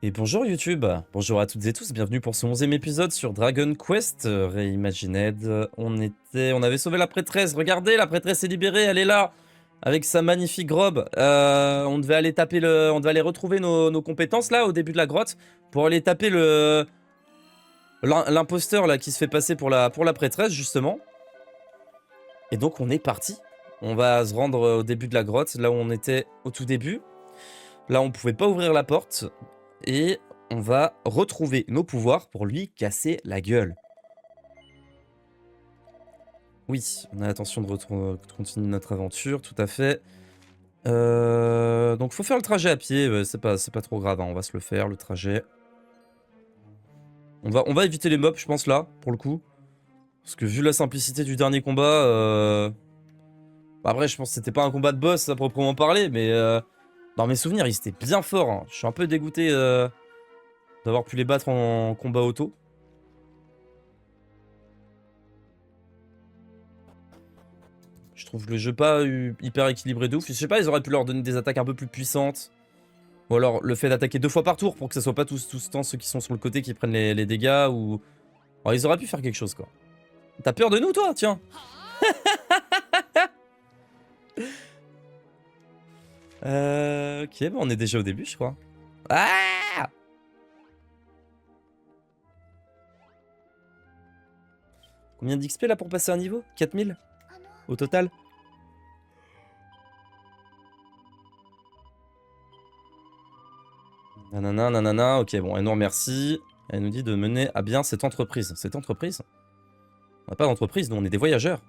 Et bonjour YouTube, bonjour à toutes et tous, bienvenue pour ce 11e épisode sur Dragon Quest Reimagined. On avait sauvé la prêtresse, regardez, la prêtresse est libérée, elle est là, avec sa magnifique robe. On devait aller on devait aller retrouver nos compétences là, au début de la grotte, pour aller taper l'imposteur là qui se fait passer pour la prêtresse justement. Et donc on est parti. On va se rendre au début de la grotte, là où on était au tout début. Là on pouvait pas ouvrir la porte. Et on va retrouver nos pouvoirs pour lui casser la gueule. Oui, on a l'intention de continuer notre aventure, tout à fait. Donc faut faire le trajet à pied, c'est pas trop grave, hein, on va se le faire, le trajet. On va éviter les mobs, je pense, là, pour le coup. Parce que vu la simplicité du dernier combat... Bah, après, je pense que c'était pas un combat de boss à proprement parler, mais... Dans mes souvenirs, ils étaient bien forts. Hein. Je suis un peu dégoûté d'avoir pu les battre en combat auto. Je trouve le jeu pas hyper équilibré de ouf. Je sais pas, ils auraient pu leur donner des attaques un peu plus puissantes. Ou alors le fait d'attaquer 2 fois par tour pour que ce soit pas tout ce temps ceux qui sont sur le côté qui prennent les dégâts ou... Alors ils auraient pu faire quelque chose quoi. T'as peur de nous toi? Tiens. Ok, bah on est déjà au début je crois. Ah! Combien d'XP là pour passer un niveau? 4000 au total? Nanana, nanana, ok bon, elle nous remercie. Elle nous dit de mener à bien cette entreprise. Cette entreprise? On n'a pas d'entreprise, nous on est des voyageurs.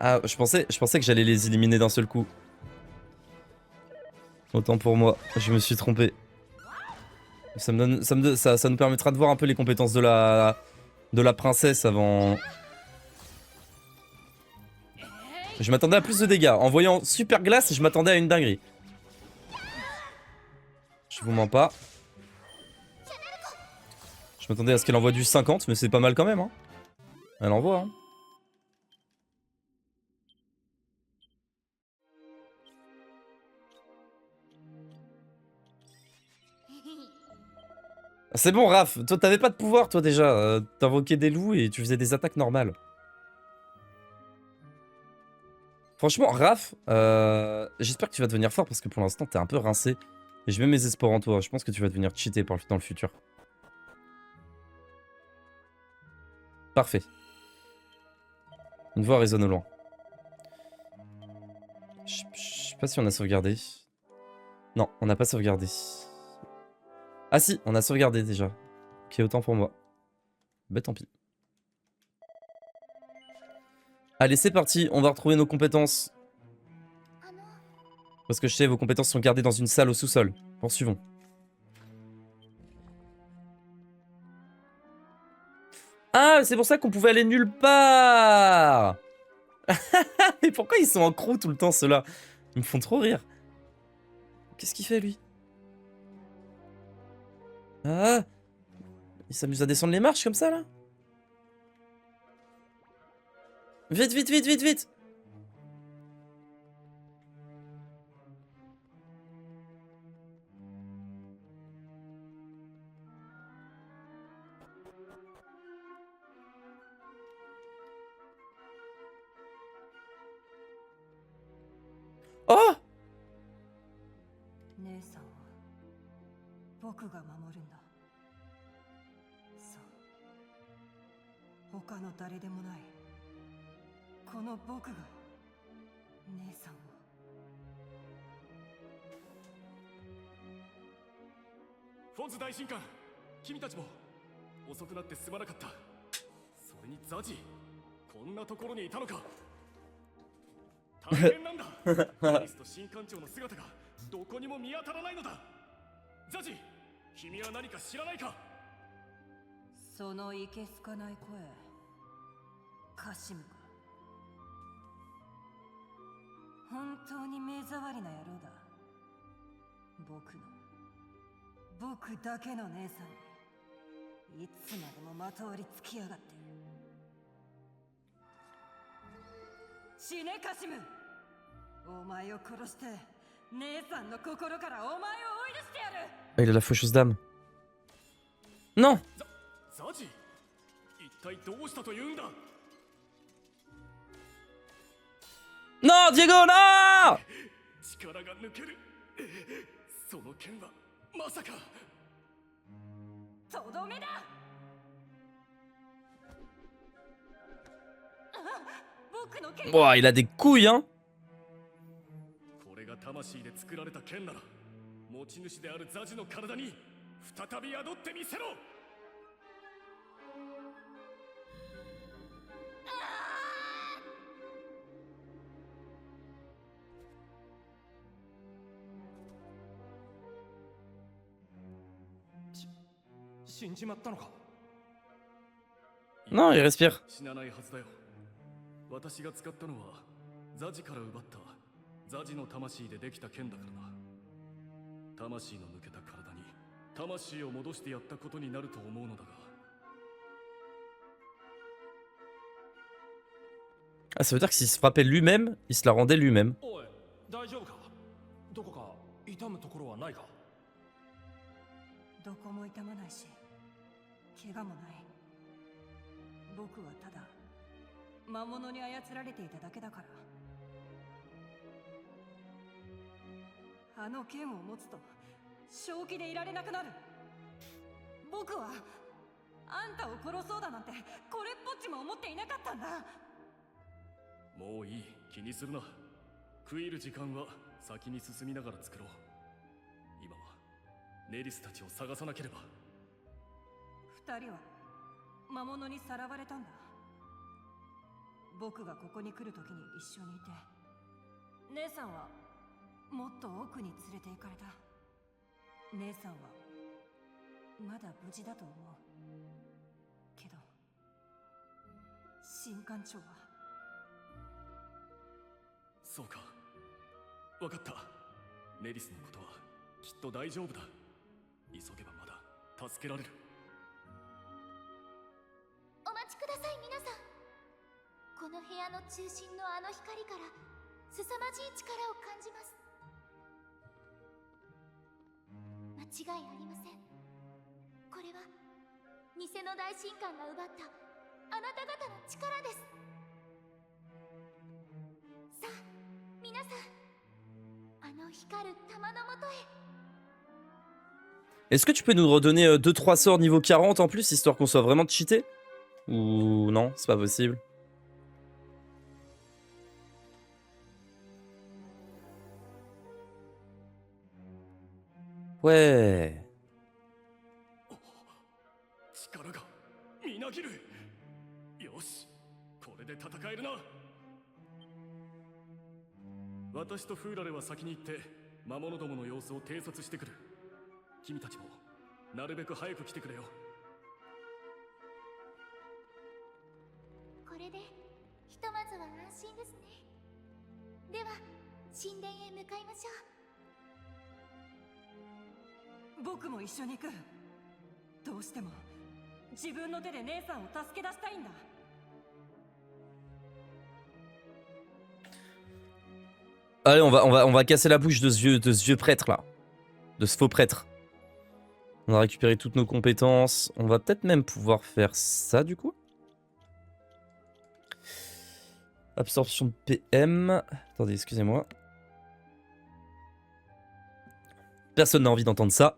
Ah, je pensais que j'allais les éliminer d'un seul coup. Autant pour moi, je me suis trompé. Ça nous permettra de voir un peu les compétences de la princesse avant... Je m'attendais à plus de dégâts. En voyant Super Glace, je m'attendais à une dinguerie. Je vous mens pas. Je m'attendais à ce qu'elle envoie du 50, mais c'est pas mal quand même. Hein. Elle envoie. Hein. C'est bon, Raph. Toi, t'avais pas de pouvoir, toi, déjà. T'invoquais des loups et tu faisais des attaques normales. Franchement, Raph, j'espère que tu vas devenir fort parce que pour l'instant, t'es un peu rincé. Et je mets mes espoirs en toi. Je pense que tu vas devenir cheaté dans le futur. Parfait. Une voix résonne au loin. Je sais pas si on a sauvegardé. Non, on n'a pas sauvegardé. Ah si, on a sauvegardé déjà. Ok, autant pour moi. Bah tant pis. Allez, c'est parti, on va retrouver nos compétences. Parce que je sais, vos compétences sont gardées dans une salle au sous-sol. Poursuivons. Ah, c'est pour ça qu'on pouvait aller nulle part. Mais pourquoi ils sont en crew tout le temps, ceux-là? Ils me font trop rire. Qu'est-ce qu'il fait, lui? Ah, il s'amuse à descendre les marches comme ça, là? Vite, vite, vite, vite, vite! Oh! 姉さんは僕が守るんだ。そう、他の誰でもないこの僕が姉さんを。フォンズ大神官、君たちも遅くなってすまなかった。それにザジ、こんなところにいたのか。大変なんだ。アリスと新艦長の姿がどこにも見当たらないのだ。ザジ、君は何か知らないか。そのいけすかない声、カシムか。本当に目障りな野郎だ。僕だけの姉さんにいつまでもまとわりつきやがって。死ねカシム。お前を殺して姉さんの心からお前を追い出してやる。 Ah, il a la faucheuse d'âme. Non. ザジ、一体どうしたというんだ。 Non, Diego, non. 力が抜ける。その剣はまさか。とどめだ。僕の剣。 Ouah, il a des couilles, hein. これが魂で作られた剣なら、持ち主であるザジの体に再び宿ってみせろ。死んじまったのか。 Non, il respire. 死なないはずだよ。私が使ったのはザジから奪ったザジの魂でできた剣だからな。魂の抜けた体に魂を戻してやったことになると思うのだが。 Ah, ça veut dire que s'il se frappait lui-même, il se la rendait lui-même. おい、大丈夫か。どこか痛むところはないか。どこも痛まないし怪我もない。僕はただ魔物に操られていただけだから。あの剣を持つと正気でいられなくなる。僕はあんたを殺そうだなんてこれっぽっちも思っていなかったんだ。もういい、気にするな。食い入る時間は先に進みながら作ろう。今はネリスたちを探さなければ。二人は魔物にさらわれたんだ。僕がここに来るときに一緒にいて、姉さんはもっと奥に連れて行かれた。姉さんはまだ無事だと思うけど、新艦長は。そうか、わかった。ネリスのことはきっと大丈夫だ。急げばまだ助けられる。お待ちください皆さん。この部屋の中心のあの光から凄まじい力を感じます。間違いありません。これは偽の大神官が奪ったあなた方の力です。さあ皆さん、あの光る玉のもとへ。 Est-ce que tu peux nous redonner 2-3 sorts niveau 40 en plus, histoire qu'on soit vraiment cheaté? Ou non, c'est pas possible. Ouais. 力がみなぎる。よし、これで戦えるな。私とフーラレは先に行って魔物どもの様子を偵察してくる。君たちもなるべく早く来てくれよ。これでひとまずは安心ですね。では神殿へ向かいましょう。僕も一緒に行く。どうしても自分の手で姉さんを助け出したいんだ。 Allez, on va casser la bouche de ce vieux prêtre là. De ce faux prêtre. On va récupérer toutes nos compétences. On va peut-être même pouvoir faire ça du coup. Absorption de PM. Attendez, excusez-moi. Personne n'a envie d'entendre ça.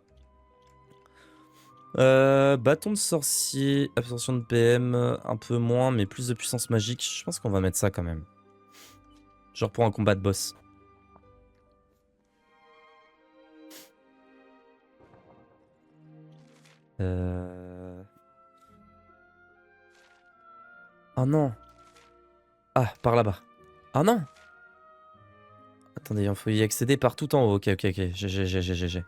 Bâton de sorcier. Absorption de PM. Un peu moins, mais plus de puissance magique. Je pense qu'on va mettre ça quand même. Genre pour un combat de boss. Ah non. Ah, par là-bas. Ah non. Attendez, il faut y accéder par tout en haut. Ok, ok, ok. J'ai.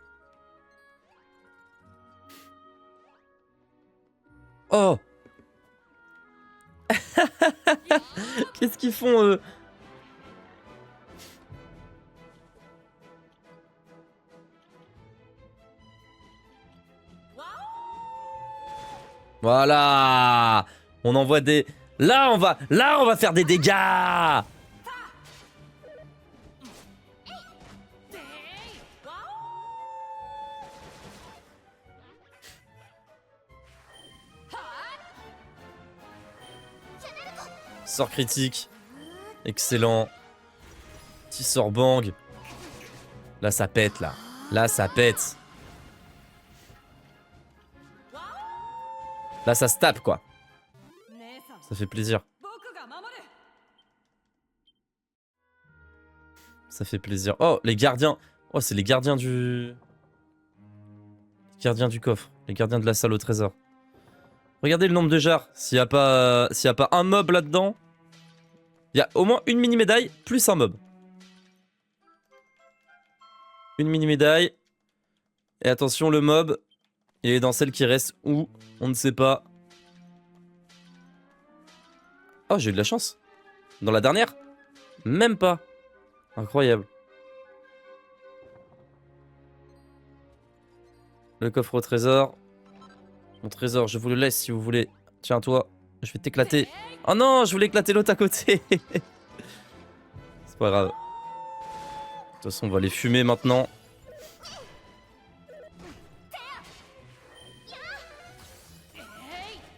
Oh. Qu'est-ce qu'ils font eux? Voilà. On envoie des... Là, on va faire des dégâts. Sort critique. Excellent. Petit sort bang. Là, ça pète, là. Là, ça pète. Là, ça se tape, quoi. 姉さん Ça fait plaisir. 僕が守る Ça fait plaisir. Oh, les gardiens. Oh, c'est les gardiens du... Gardiens du coffre. Les gardiens de la salle au trésor. Regardez le nombre de jarres. S'il n'y a pas un mob là-dedans, il y a au moins une mini-médaille plus un mob. Une mini-médaille. Et attention, le mob, il est dans celle qui reste où? On ne sait pas. Oh, j'ai eu de la chance. Dans la dernière? Même pas. Incroyable. Le coffre au trésor. Mon trésor, je vous le laisse si vous voulez. Tiens, toi, je vais t'éclater. Oh non, je voulais éclater l'autre à côté. C'est pas grave. De toute façon, on va les fumer maintenant.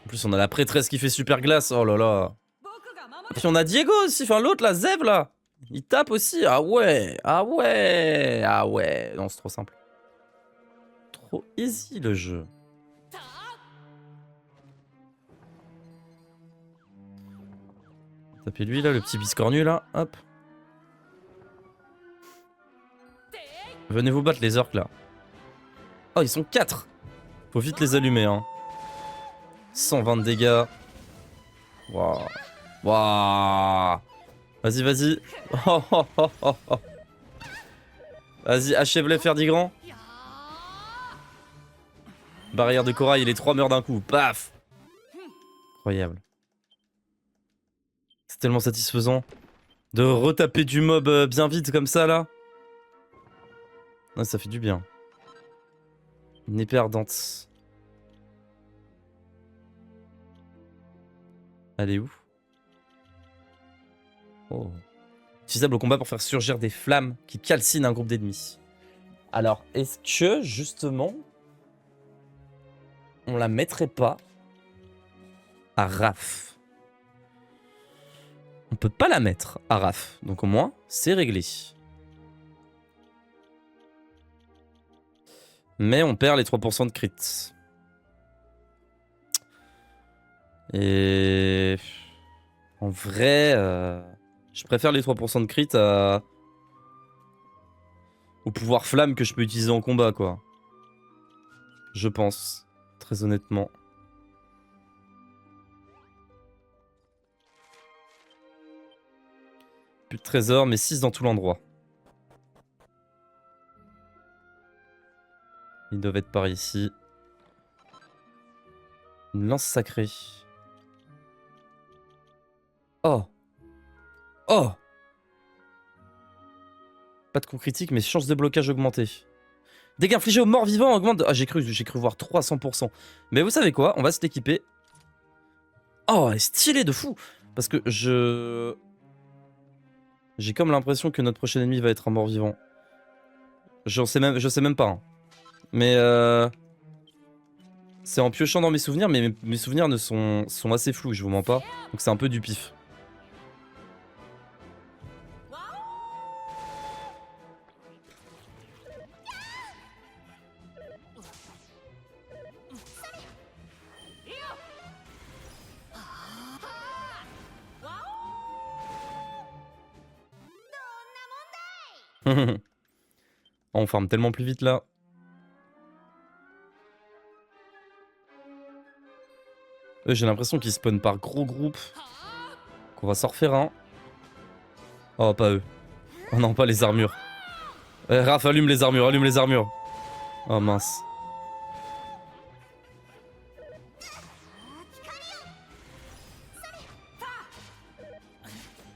En plus, on a la prêtresse qui fait super glace. Oh là là. 僕が守 Et puis on a Diego aussi. Enfin, l'autre, la Zev, là. Il tape aussi. Ah ouais. Ah ouais. Ah ouais. Non, c'est trop simple. Trop easy, le jeu. Tapez lui, là, le petit biscornu, là. Hop. Venez vous battre, les orques, là. Oh, ils sont 4. Faut vite les allumer, hein. 120 de dégâts. Waouh. Waouh. Vas-y, vas-y. Oh, oh, oh, oh, oh. Vas-y, achève-les, Ferdigrand. Barrière de corail, les 3 meurent d'un coup. Paf. Incroyable. C'est tellement satisfaisant de retaper du mob bien vite comme ça, là. Ouais, ça fait du bien. Une épée ardente. Elle est où? Oh. Utilisable au combat pour faire surgir des flammes qui calcinent un groupe d'ennemis. Alors, est-ce que, justement, on la mettrait pas à Raph? On peut pas la mettre à Raph. Donc au moins, c'est réglé. Mais on perd les 3% de crit. Et... En vrai, je préfère les 3% de crit au pouvoir flamme que je peux utiliser en combat, quoi. Je pense, très honnêtement. Plus de trésors, mais 6 dans tout l'endroit. Ils doivent être par ici. Une lance sacrée. Oh. Oh. Pas de coup critique, mais chance de blocage augmentée. Dégâts infligés aux morts vivants augmentent. Ah, j'ai cru voir 300%. Mais vous savez quoi? On va se l'équiper. Oh, elle est stylée de fou. Parce que j'ai comme l'impression que notre prochain ennemi va être un mort vivant. Je sais même pas. Hein. Mais c'est en piochant dans mes souvenirs, mais mes souvenirs sont assez flous, je vous mens pas. Donc c'est un peu du pif. On farme tellement plus vite là. J'ai l'impression qu'ils spawnent par gros groupes. Qu'on va s'en refaire un. Oh, pas eux. Oh non, pas les armures. Raph, allume les armures, allume les armures. Oh mince.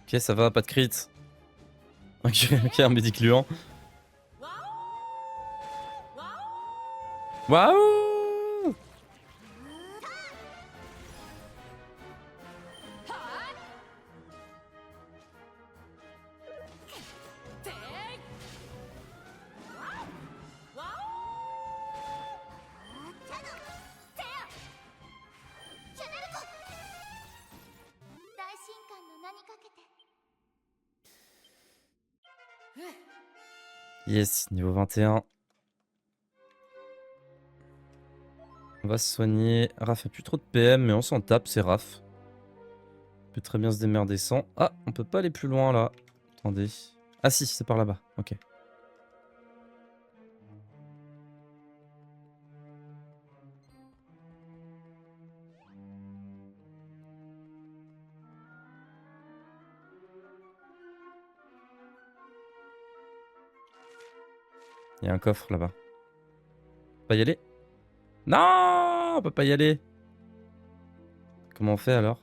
Ok, ça va, pas de crit. Ok, un médicluant. Waouh! Yes, niveau 21. On va se soigner. Raph a plus trop de PM, mais on s'en tape, c'est Raph. On peut très bien se démerder sans. Ah, on peut pas aller plus loin là. Attendez. Ah si, c'est par là-bas. Ok. Il y a un coffre là-bas. Pas y aller? Non, on peut pas y aller. Comment on fait alors?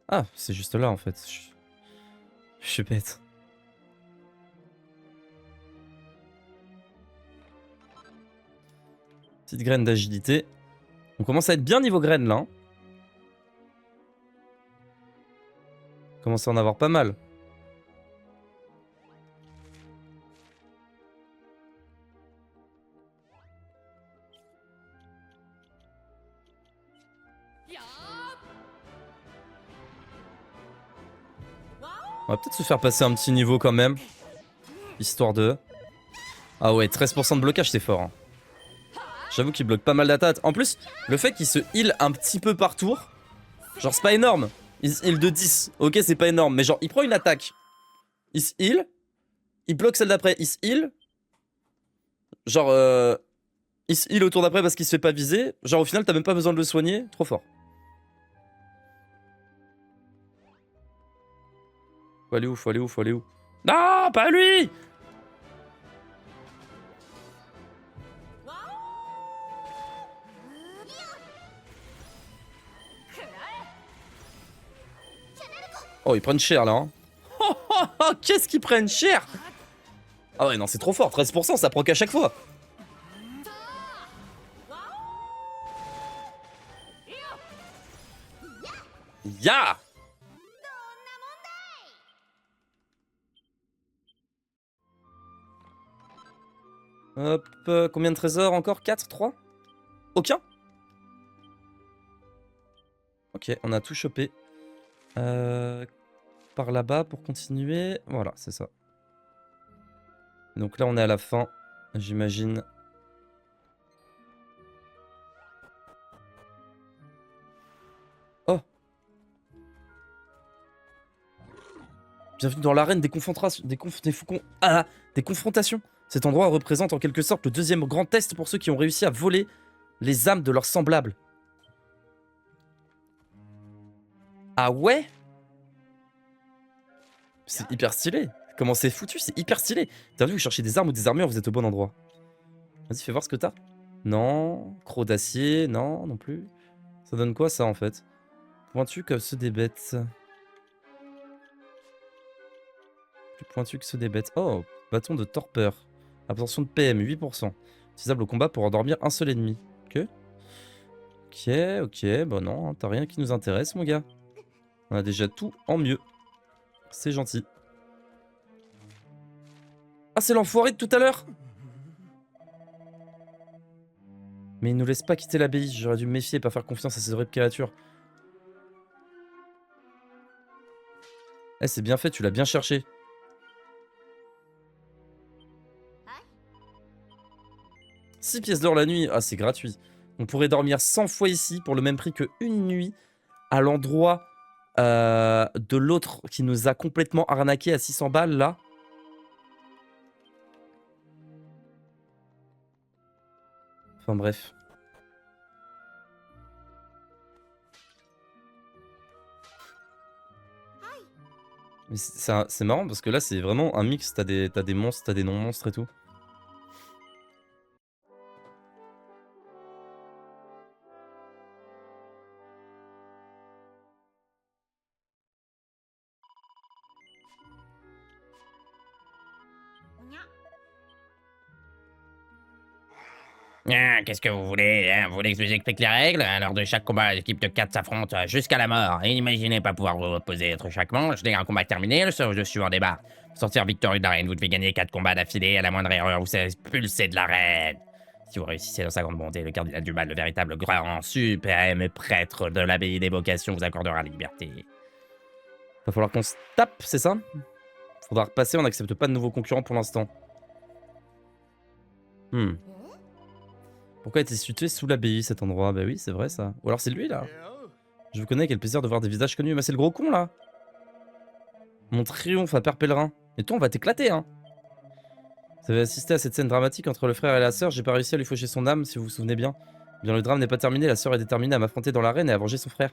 Ah, c'est juste là en fait. Je suis bête. Petite graine d'agilité. On commence à être bien niveau graine là. Hein. On commence à en avoir pas mal. On va peut-être se faire passer un petit niveau quand même. Histoire de... Ah ouais, 13% de blocage, c'est fort. Hein. J'avoue qu'il bloque pas mal d'attaques. En plus, le fait qu'il se heal un petit peu par tour, genre c'est pas énorme. Il se heal de 10. Ok, c'est pas énorme. Mais genre, il prend une attaque. Il se heal. Il bloque celle d'après. Il se heal. Genre, il se heal au tour d'après parce qu'il se fait pas viser. Genre, au final, t'as même pas besoin de le soigner. Trop fort. Faut aller où? Faut aller où? Faut aller où? Non, pas lui! Oh, ils prennent cher là. Hein. Qu'est-ce qu'ils prennent cher? Ah ouais, non, c'est trop fort. 13%, ça proc à chaque fois. Ya! Hop, combien de trésors encore? 4? 3? Aucun? Ok, on a tout chopé. Par là-bas pour continuer. Voilà, c'est ça. Donc là, on est à la fin, j'imagine. Oh! Bienvenue dans l'arène des confrontations. Des confrontations. Cet endroit représente en quelque sorte le deuxième grand test pour ceux qui ont réussi à voler les âmes de leurs semblables. Ah ouais? C'est hyper stylé. Comment c'est foutu? C'est hyper stylé. T'as vu, vous cherchez des armes ou des armures, vous êtes au bon endroit. Vas-y, fais voir ce que t'as. Non. Croc d'acier, non, non plus. Ça donne quoi ça en fait? Pointu comme ceux des bêtes. Plus pointu que ceux des bêtes. Oh, bâton de torpeur. Absorption de PM, 8%. Utilisable au combat pour endormir un seul ennemi. Ok. Ok, bon non, t'as rien qui nous intéresse mon gars. On a déjà tout en mieux. C'est gentil. Ah, c'est l'enfoiré de tout à l'heure. Mais il nous laisse pas quitter l'abbaye. J'aurais dû me méfier et pas faire confiance à ces horribles créatures. Eh, c'est bien fait, tu l'as bien cherché. « 6 pièces d'or la nuit. Ah, c'est gratuit. On pourrait dormir 100 fois ici pour le même prix que une nuit à l'endroit de l'autre qui nous a complètement arnaqué à 600 balles là. Enfin bref. Mais c'est marrant parce que là c'est vraiment un mix, t'as des monstres, t'as des non-monstres et tout. Ah, qu'est-ce que vous voulez hein? Vous voulez que je vous explique les règles? Lors de chaque combat, l'équipe de 4 s'affronte jusqu'à la mort. Et n'imaginez pas pouvoir vous reposer entre chaque manche. Dès qu'un combat est terminé, le sort de suivant débat. Pour sortir victorieux de l'arène, vous devez gagner 4 combats d'affilée. À la moindre erreur, vous serez expulsé de l'arène. Si vous réussissez dans sa grande bonté, le cardinal du mal, le véritable grand suprême prêtre de l'abbaye d'évocation, vous accordera la liberté. Va falloir qu'on se tape, c'est ça? Faudra repasser, on n'accepte pas de nouveaux concurrents pour l'instant. Hmm. Pourquoi est-il situé sous l'abbaye cet endroit? Bah oui, c'est vrai ça. Ou alors c'est lui là. Je vous connais, quel plaisir de voir des visages connus. Mais c'est le gros con là. Mon triomphe à Père Pèlerin. Et toi, on va t'éclater, hein. Vous avez assisté à cette scène dramatique entre le frère et la sœur. J'ai pas réussi à lui faucher son âme, si vous vous souvenez bien. Eh bien, le drame n'est pas terminé. La sœur est déterminée à m'affronter dans l'arène et à venger son frère.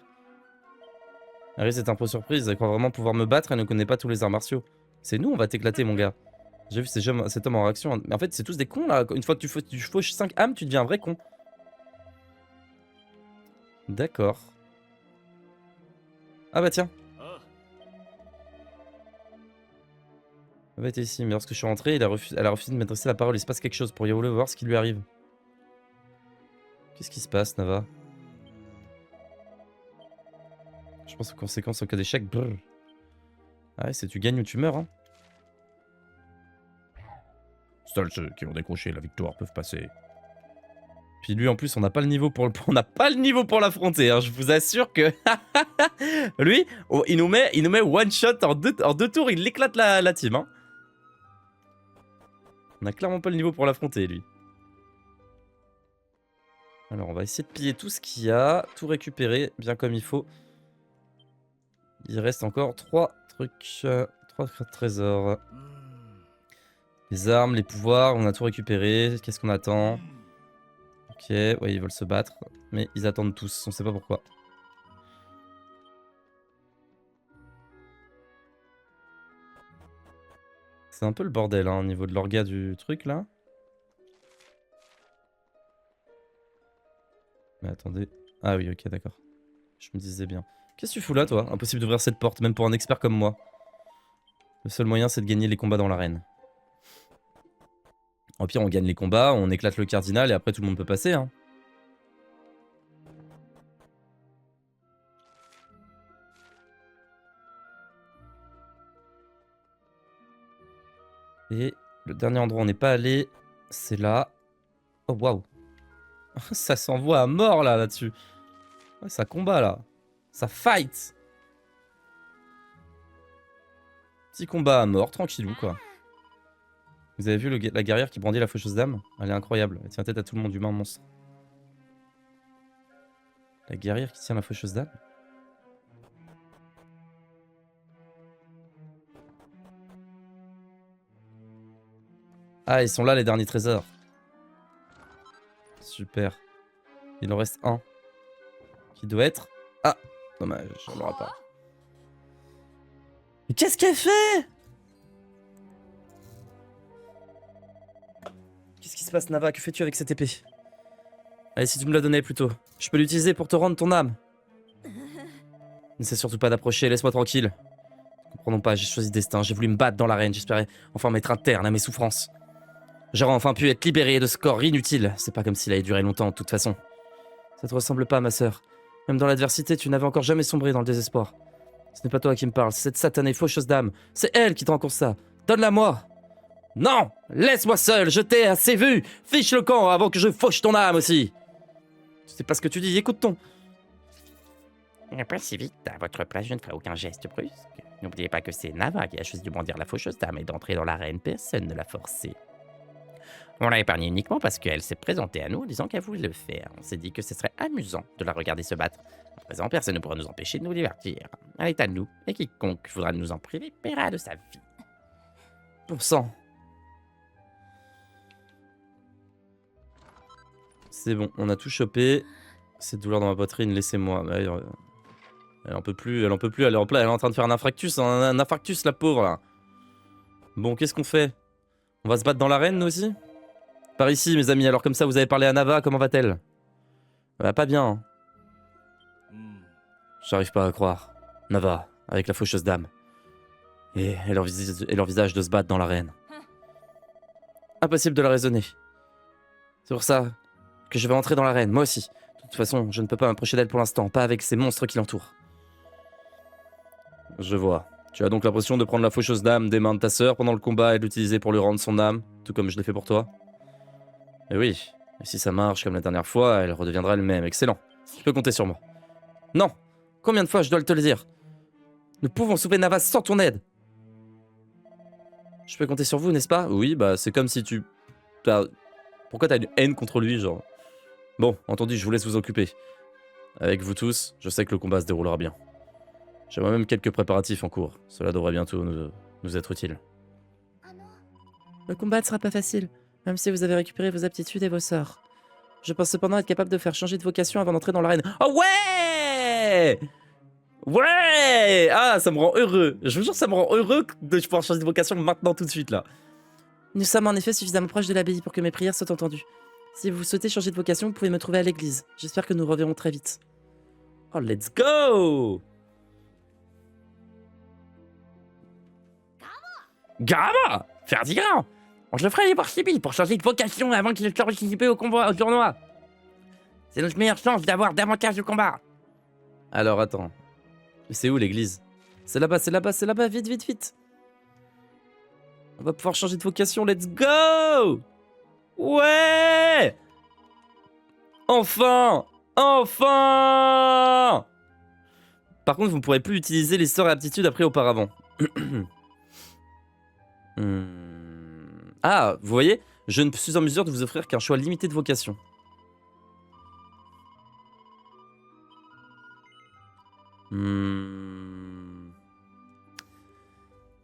Aris est un peu surprise. Elle croit vraiment pouvoir me battre. Elle ne connaît pas tous les arts martiaux. C'est nous, on va t'éclater, mon gars. J'ai vu cet homme en réaction. Mais en fait, c'est tous des cons là. Une fois que tu fauches 5 âmes, tu deviens un vrai con. D'accord. Ah bah tiens. Elle va être ici, mais lorsque je suis rentré, elle a refusé de m'adresser la parole. Il se passe quelque chose. Pourriez-vous le voir ce qui lui arrive? Qu'est-ce qui se passe, Nava? Je pense aux conséquences en cas d'échec. Brrr. Ah ouais, c'est tu gagnes ou tu meurs, hein. Seuls ceux qui ont décroché la victoire peuvent passer. Puis lui, en plus, on n'a pas le niveau pour on n'a pas le niveau pour l'affronter. Hein. Je vous assure que lui, oh, il nous met one shot en deux tours. Il éclate la team. Hein. On n'a clairement pas le niveau pour l'affronter, lui. Alors, on va essayer de piller tout ce qu'il y a, tout récupérer bien comme il faut. Il reste encore 3 trucs, 3 trésors. Les armes, les pouvoirs, on a tout récupéré. Qu'est-ce qu'on attend? Ok, ouais, ils veulent se battre, mais ils attendent tous, on sait pas pourquoi. C'est un peu le bordel, hein, au niveau de l'orga du truc, là. Mais attendez... Ah oui, ok, d'accord. Je me disais bien. Qu'est-ce que tu fous là, toi? Impossible d'ouvrir cette porte, même pour un expert comme moi. Le seul moyen, c'est de gagner les combats dans l'arène. Au pire, on gagne les combats, on éclate le cardinal, et après tout le monde peut passer, hein. Et le dernier endroit où on n'est pas allé, c'est là. Oh, waouh. Ça s'envoie à mort, là-dessus. Ouais, ça combat, là. Ça fight. Petit combat à mort, tranquillou, quoi. Vous avez vu la guerrière qui brandit la faucheuse d'âme? Elle est incroyable. Elle tient tête à tout le monde, humain, monstre. La guerrière qui tient la faucheuse d'âme? Ah, ils sont là, les derniers trésors. Super. Il en reste un. Qui doit être... Ah, dommage, on l'aura pas. Mais qu'est-ce qu'elle fait? Qu'est-ce qui se passe, Nava? Que fais-tu avec cette épée? Allez, si tu me la donnais plutôt. Je peux l'utiliser pour te rendre ton âme. N'essaie surtout pas d'approcher, laisse-moi tranquille. Ne comprenons pas, j'ai choisi destin, j'ai voulu me battre dans l'arène, j'espérais enfin mettre un terme à mes souffrances. J'aurais enfin pu être libéré de ce corps inutile. C'est pas comme s'il allait durer longtemps, de toute façon. Ça te ressemble pas, ma sœur. Même dans l'adversité, tu n'avais encore jamais sombré dans le désespoir. Ce n'est pas toi qui me parles, c'est cette satanée faucheuse d'âme. C'est elle qui te rencontre ça. Donne-la moi. Non! Laisse-moi seul, je t'ai assez vu! Fiche le camp avant que je fauche ton âme aussi! Tu sais pas ce que tu dis, écoute-ton! Pas si vite, à votre place, je ne ferai aucun geste brusque. N'oubliez pas que c'est Nava qui a choisi de brandir la faucheuse d'âme et d'entrer dans l'arène, personne ne l'a forcé. On l'a épargnée uniquement parce qu'elle s'est présentée à nous en disant qu'elle voulait le faire. On s'est dit que ce serait amusant de la regarder se battre. À présent, personne ne pourra nous empêcher de nous divertir. Elle est à nous, et quiconque voudra nous en priver paiera de sa vie. Bon sang! C'est bon, on a tout chopé. Cette douleur dans ma poitrine, laissez-moi. Elle en peut plus, elle en peut plus, elle est en train de faire un infarctus, un infarctus la pauvre là. Bon, qu'est-ce qu'on fait? On va se battre dans l'arène nous aussi? Par ici mes amis, alors comme ça vous avez parlé à Nava, comment va-t-elle? Bah pas bien. J'arrive pas à croire. Nava, avec la faucheuse d'âme. Et elle envisage de se battre dans l'arène. Impossible de la raisonner. C'est pour ça que je vais entrer dans l'arène, moi aussi. De toute façon, je ne peux pas m'approcher d'elle pour l'instant, pas avec ces monstres qui l'entourent. Je vois. Tu as donc l'impression de prendre la faucheuse d'âme des mains de ta sœur pendant le combat et de l'utiliser pour lui rendre son âme, tout comme je l'ai fait pour toi? Eh oui, et si ça marche comme la dernière fois, elle redeviendra elle-même. Excellent. Tu peux compter sur moi. Non! Combien de fois je dois te le dire? Nous pouvons sauver Nava sans ton aide. Je peux compter sur vous, n'est-ce pas? Oui, bah c'est comme si tu... Bah Pourquoi t'as une haine contre lui, genre? Bon, entendu, je vous laisse vous occuper. Avec vous tous, je sais que le combat se déroulera bien. J'ai moi-même quelques préparatifs en cours. Cela devrait bientôt nous être utile. あの Le combat ne sera pas facile, même si vous avez récupéré vos aptitudes et vos sorts. Je pense cependant être capable de faire changer de vocation avant d'entrer dans l'arène. Oh ouais! Ouais! Ah, ça me rend heureux. Je vous jure, ça me rend heureux de pouvoir changer de vocation maintenant tout de suite, là. Nous sommes en effet suffisamment proches de l'abbaye pour que mes prières soient entendues. Si vous souhaitez changer de vocation, vous pouvez me trouver à l'église. J'espère que nous reverrons très vite. Oh, let's go! Gamma Ferdigan, on se ferait pour Sibyl pour changer de vocation avant qu'il ait participé au combat, au tournoi. C'est notre meilleure chance d'avoir davantage de combats. Alors, attends. Mais c'est où l'église? C'est là-bas, c'est là-bas, c'est là-bas, vite, vite, vite. On va pouvoir changer de vocation, let's go! Ouais! Enfin! Enfin! Par contre, vous ne pourrez plus utiliser les sorts et aptitudes appris auparavant. Ah, vous voyez, je ne suis en mesure de vous offrir qu'un choix limité de vocation.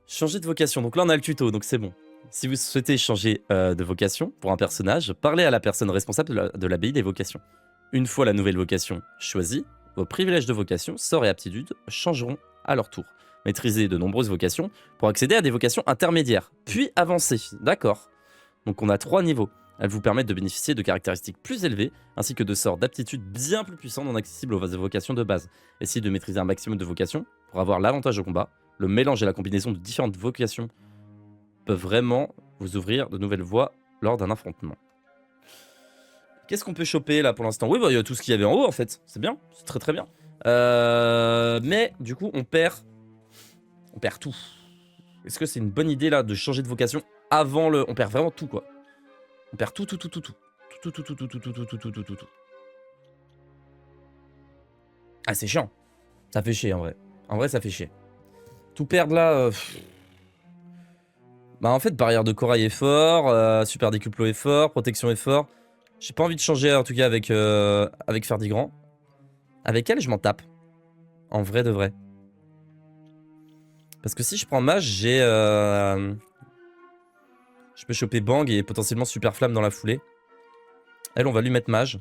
Changer de vocation. Donc là, on a le tuto, donc c'est bon. Si vous souhaitez changer de vocation pour un personnage, parlez à la personne responsable de l'abbaye des vocations. Une fois la nouvelle vocation choisie, vos privilèges de vocation, sorts et aptitudes changeront à leur tour. Maîtrisez de nombreuses vocations pour accéder à des vocations intermédiaires, puis avancées. D'accord. Donc on a 3 niveaux. Elles vous permettent de bénéficier de caractéristiques plus élevées, ainsi que de sorts d'aptitudes bien plus puissants non accessibles aux vocations de base. Essayez de maîtriser un maximum de vocations pour avoir l'avantage au combat. Le mélange et la combinaison de différentes vocations peuvent vraiment vous ouvrir de nouvelles voies lors d'un affrontement. Qu'est-ce qu'on peut choper là pour l'instant? Oui, bah, il y a tout ce qu'il y avait en haut en fait. C'est bien, c'est très très bien. Mais du coup, on perd tout. Est-ce que c'est une bonne idée là de changer de vocation avant le... On perd vraiment tout quoi. On perd tout. Ah, c'est chiant. Ça fait chier en vrai. En vrai, ça fait chier. Tout perdre là... Bah en fait, barrière de corail est fort, super décuplot est fort, protection est fort. J'ai pas envie de changer en tout cas avec Ferdigrand. Avec elle, je m'en tape. En vrai de vrai. Parce que si je prends mage, j'ai... Je peux choper Bang et potentiellement super flamme dans la foulée. Elle, on va lui mettre mage.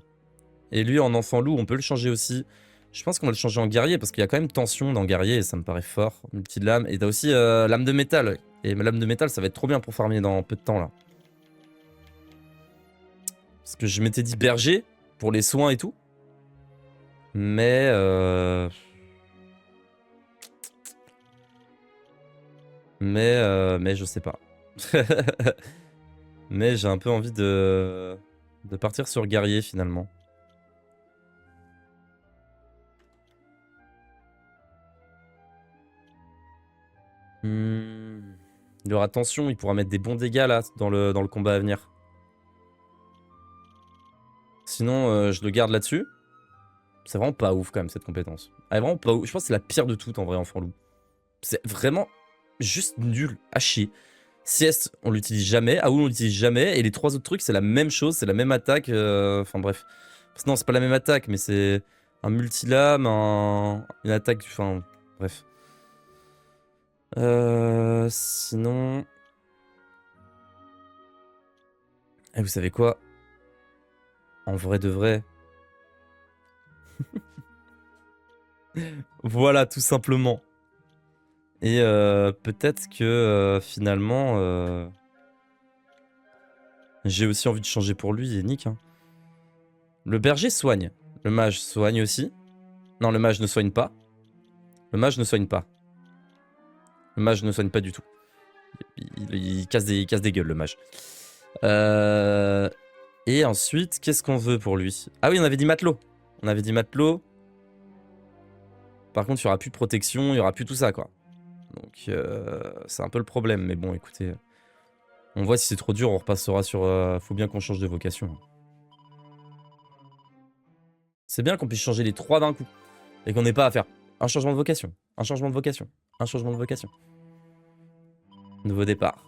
Et lui, en enfant loup, on peut le changer aussi. Je pense qu'on va le changer en guerrier parce qu'il y a quand même tension dans guerrier et ça me paraît fort. Une petite lame. Et t'as aussi lame de métal. Et ma lame de métal, ça va être trop bien pour farmer dans peu de temps là. Parce que je m'étais dit berger pour les soins et tout. Mais... Mais je sais pas. Mais j'ai un peu envie de partir sur guerrier finalement. Il aura tension, il pourra mettre des bons dégâts là dans le combat à venir. Sinon, je le garde là-dessus. C'est vraiment pas ouf quand même cette compétence. Elle est vraiment pas ouf. Je pense que c'est la pire de toutes en vrai, enfant loup. C'est vraiment juste nul à chier. Sieste, on l'utilise jamais. Aoul, on l'utilise jamais. Et les 3 autres trucs, c'est la même chose, c'est la même attaque. Enfin bref. Non, c'est pas la même attaque, mais c'est un multilame, une attaque. Enfin, bref. Sinon... Et vous savez quoi? En vrai de vrai. Voilà, tout simplement. Et peut-être que finalement... j'ai aussi envie de changer pour lui et Nick. Hein. Le berger soigne. Le mage soigne aussi. Non, le mage ne soigne pas. Le mage ne soigne pas. Le mage ne soigne pas du tout. Il casse des gueules, le mage. Et ensuite, qu'est-ce qu'on veut pour lui? Ah oui, on avait dit matelot. On avait dit matelot. Par contre, il n'y aura plus de protection, il n'y aura plus tout ça, quoi. Donc, c'est un peu le problème. Mais bon, écoutez... On voit si c'est trop dur, on repassera sur... faut bien qu'on change de vocation. C'est bien qu'on puisse changer les 3 d'un coup. Et qu'on n'ait pas à faire un changement de vocation, un changement de vocation, un changement de vocation. Nouveau départ.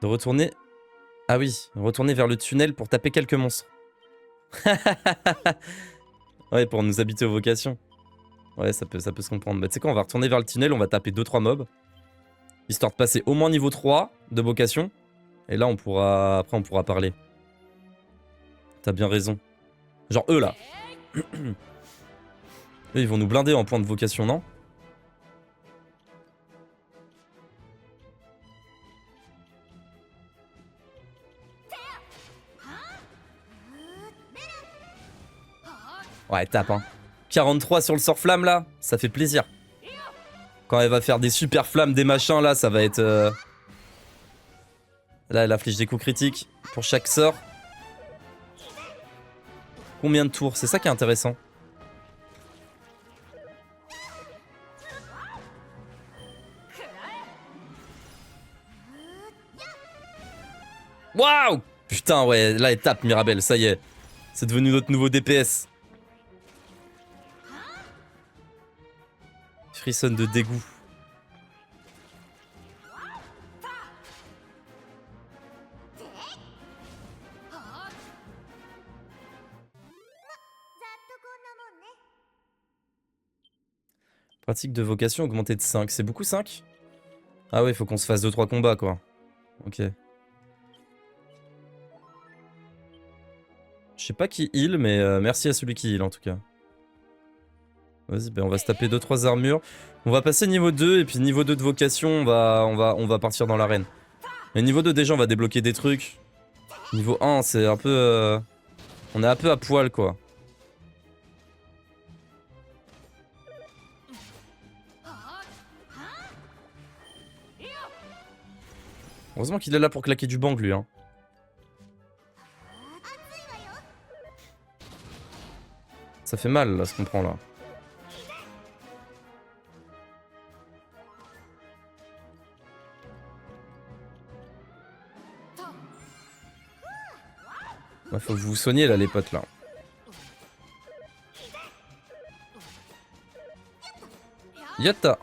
De retourner... Ah oui, retourner vers le tunnel pour taper quelques monstres. Ouais, pour nous habiter aux vocations. Ouais, ça peut se comprendre. Bah, tu sais quoi, on va retourner vers le tunnel, on va taper 2-3 mobs. Histoire de passer au moins niveau 3 de vocation. Et là, on pourra... Après, on pourra parler. T'as bien raison. Genre eux, là. Eux, ils vont nous blinder en point de vocation, non? Ouais, tape, hein. 43 sur le sort flamme, là. Ça fait plaisir. Quand elle va faire des super flammes, des machins, là, ça va être... Là, elle afflige des coups critiques pour chaque sort. Combien de tours? C'est ça qui est intéressant. Waouh! Putain, ouais, là, elle tape Mirabelle, ça y est. C'est devenu notre nouveau DPS. Frissonne de dégoût. Pratique de vocation augmentée de 5. C'est beaucoup 5? Ah ouais, faut qu'on se fasse 2-3 combats, quoi. Ok. Je sais pas qui heal, mais merci à celui qui heal, en tout cas. Vas-y, ben on va se taper 2-3 armures. On va passer niveau 2, et puis niveau 2 de vocation, on va partir dans l'arène. Mais niveau 2, déjà, on va débloquer des trucs. Niveau 1, c'est un peu... On est un peu à poil, quoi. Heureusement qu'il est là pour claquer du bang, lui, hein. Ça fait mal, là, ce qu'on prend, là. Ouais, faut que vous vous soigniez, là, les potes, là. Yatta.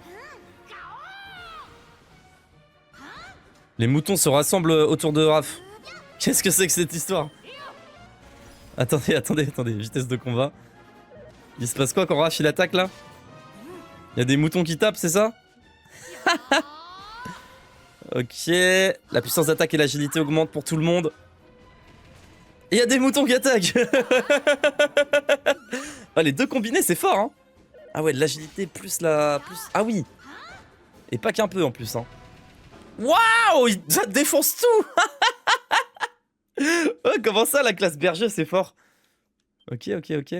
Les moutons se rassemblent autour de Raph. Qu'est-ce que c'est que cette histoire? Attendez, vitesse de combat. Il se passe quoi quand Raph il attaque là? Il y a des moutons qui tapent, c'est ça? Ok, la puissance d'attaque et l'agilité augmentent pour tout le monde. Et il y a des moutons qui attaquent. Ah, les deux combinés, c'est fort, hein. Ah ouais, l'agilité plus la... Ah oui. Et pas qu'un peu en plus, hein. Waouh, ça défonce tout. Oh, comment ça, la classe berger, c'est fort. Ok, je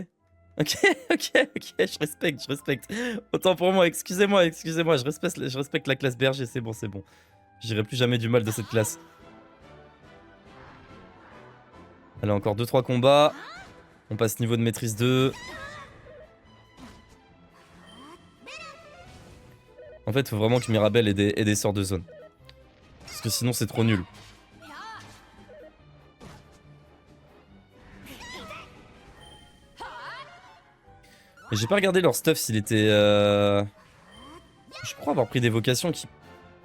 respecte. Autant pour moi, excusez-moi, je respecte la classe berger, c'est bon. J'irai plus jamais du mal de cette classe. Allez, encore 2-3 combats. On passe niveau de maîtrise 2. En fait, faut vraiment que Mirabelle ait des sorts de zone. Parce que sinon, c'est trop nul. Et j'ai pas regardé leur stuff s'il était... Je crois avoir pris des vocations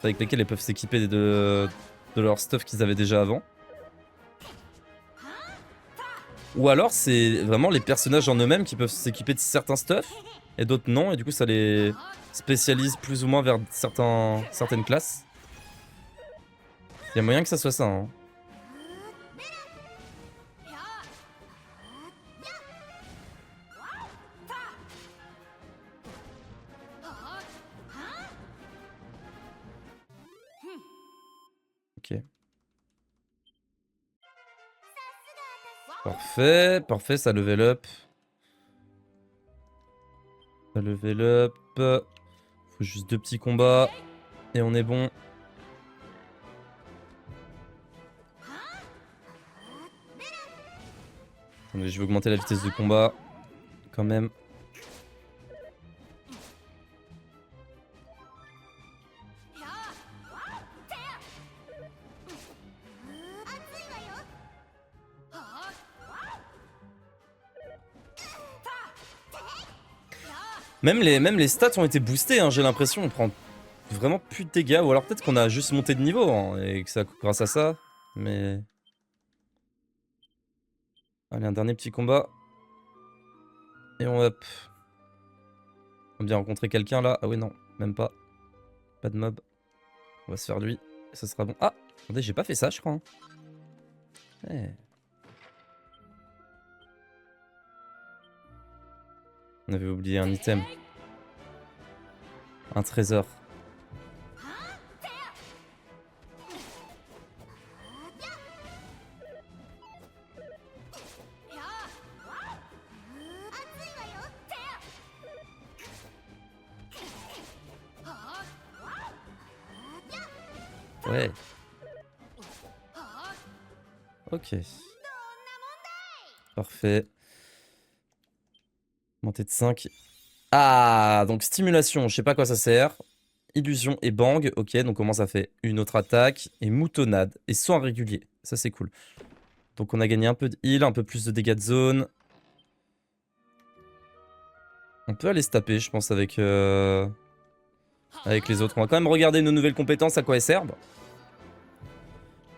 avec lesquelles elles peuvent s'équiper de leur stuff qu'ils avaient déjà avant. Ou alors c'est vraiment les personnages en eux-mêmes qui peuvent s'équiper de certains stuff et d'autres non, et du coup ça les spécialise plus ou moins vers certaines classes. Il y a moyen que ça soit ça, hein. Ok. Parfait, ça level up. Ça level up. Faut juste 2 petits combats. Et on est bon. Attendez, je vais augmenter la vitesse de combat. Quand même. Même les stats ont été boostés, hein, j'ai l'impression. On prend vraiment plus de dégâts. Ou alors peut-être qu'on a juste monté de niveau hein, et que c'est grâce à ça. Mais... Allez, un dernier petit combat. Et on hop. On vient rencontrer quelqu'un là. Ah oui, non, même pas. Pas de mob. On va se faire lui. Ça sera bon. Ah, attendez, j'ai pas fait ça, je crois. Hein. Eh. On avait oublié un item. Un trésor. Ouais. Ok. Parfait. Montée de 5. Ah, donc stimulation, je sais pas à quoi ça sert. Illusion et bang. Ok, donc comment ça fait? Une autre attaque et moutonnade et soin régulier. Ça c'est cool. Donc on a gagné un peu de heal, un peu plus de dégâts de zone. On peut aller se taper, je pense, avec les autres. On va quand même regarder nos nouvelles compétences, à quoi elles servent.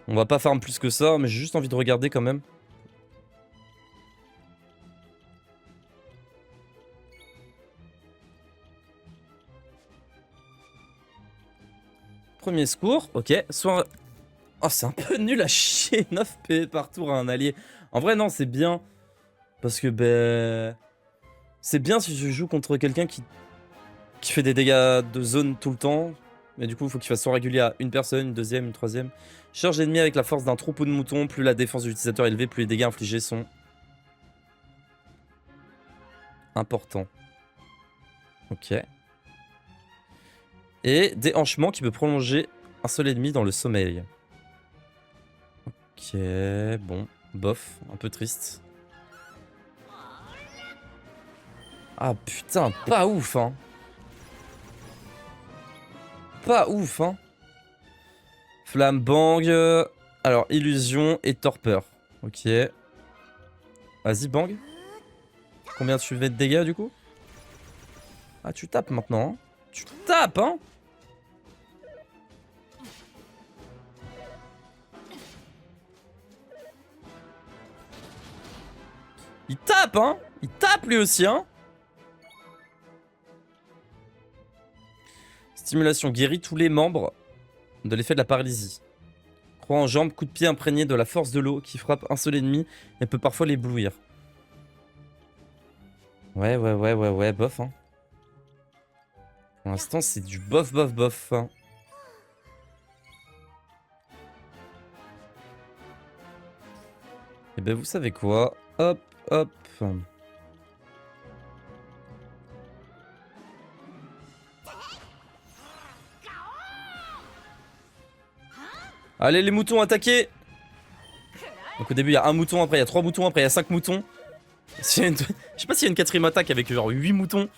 On va pas farm plus que ça, mais j'ai juste envie de regarder quand même. Premier secours, ok. Soit... Oh, c'est un peu nul à chier. 9 PV par tour à un allié. En vrai, non, c'est bien. Parce que, ben... C'est bien si je joue contre quelqu'un qui fait des dégâts de zone tout le temps. Mais du coup, il faut qu'il fasse soit régulier à une personne, une deuxième, une troisième. Charge l'ennemi avec la force d'un troupeau de moutons. Plus la défense de l'utilisateur est élevée, plus les dégâts infligés sont... importants. Ok. Et déhanchement qui peut prolonger un seul ennemi dans le sommeil. Ok, bon, bof, un peu triste. Ah putain, pas ouf hein. Pas ouf hein. Flamme bang, alors illusion et torpeur. Ok. Vas-y bang. Combien tu fais de dégâts du coup? Ah tu tapes maintenant hein. Tu tapes hein. Il tape hein. Il tape lui aussi hein. Stimulation guérit tous les membres de l'effet de la paralysie. Croix en jambe, coup de pied imprégné de la force de l'eau qui frappe un seul ennemi et peut parfois l'éblouir. Ouais, bof hein. Pour l'instant c'est du bof hein. Et ben vous savez quoi? Hop, hop. Allez les moutons, attaquez. Donc au début il y a un mouton, après il y a 3 moutons, après il y a 5 moutons. Je sais pas s'il y a une quatrième attaque avec genre 8 moutons.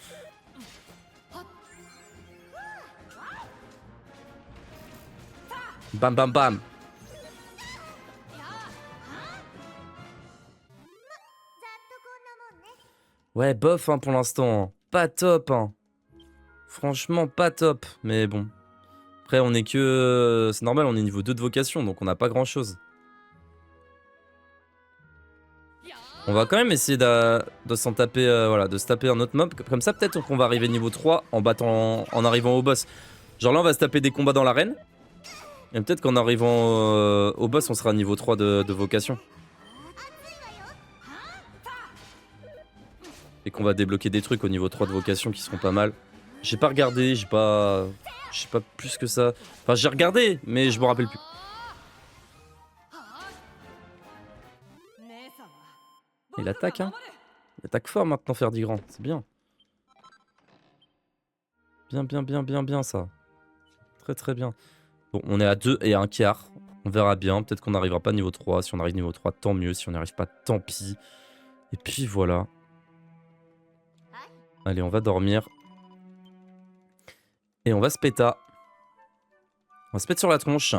Bam bam bam. Ouais bof hein, pour l'instant. Pas top hein. Franchement pas top. Mais bon. Après on est que... C'est normal, on est niveau 2 de vocation, donc on n'a pas grand chose. On va quand même essayer de s'en taper, voilà, de se taper un autre mob. Comme ça, peut-être qu'on va arriver niveau 3 en battant, en arrivant au boss. Genre là, on va se taper des combats dans l'arène. Et peut-être qu'en arrivant au boss, on sera niveau 3 de vocation. Et qu'on va débloquer des trucs au niveau 3 de vocation qui seront pas mal. J'ai pas regardé, j'ai pas plus que ça. Enfin, j'ai regardé, mais je me rappelle plus. Il attaque, hein. Il attaque fort maintenant, Ferdigrand. C'est bien. Bien, ça. Très bien. Bon, on est à 2 et 1 quart. On verra bien. Peut-être qu'on n'arrivera pas niveau 3. Si on arrive niveau 3, tant mieux. Si on n'y arrive pas, tant pis. Et puis voilà. Allez, on va dormir. Et on va se péta. On va se péter sur la tronche.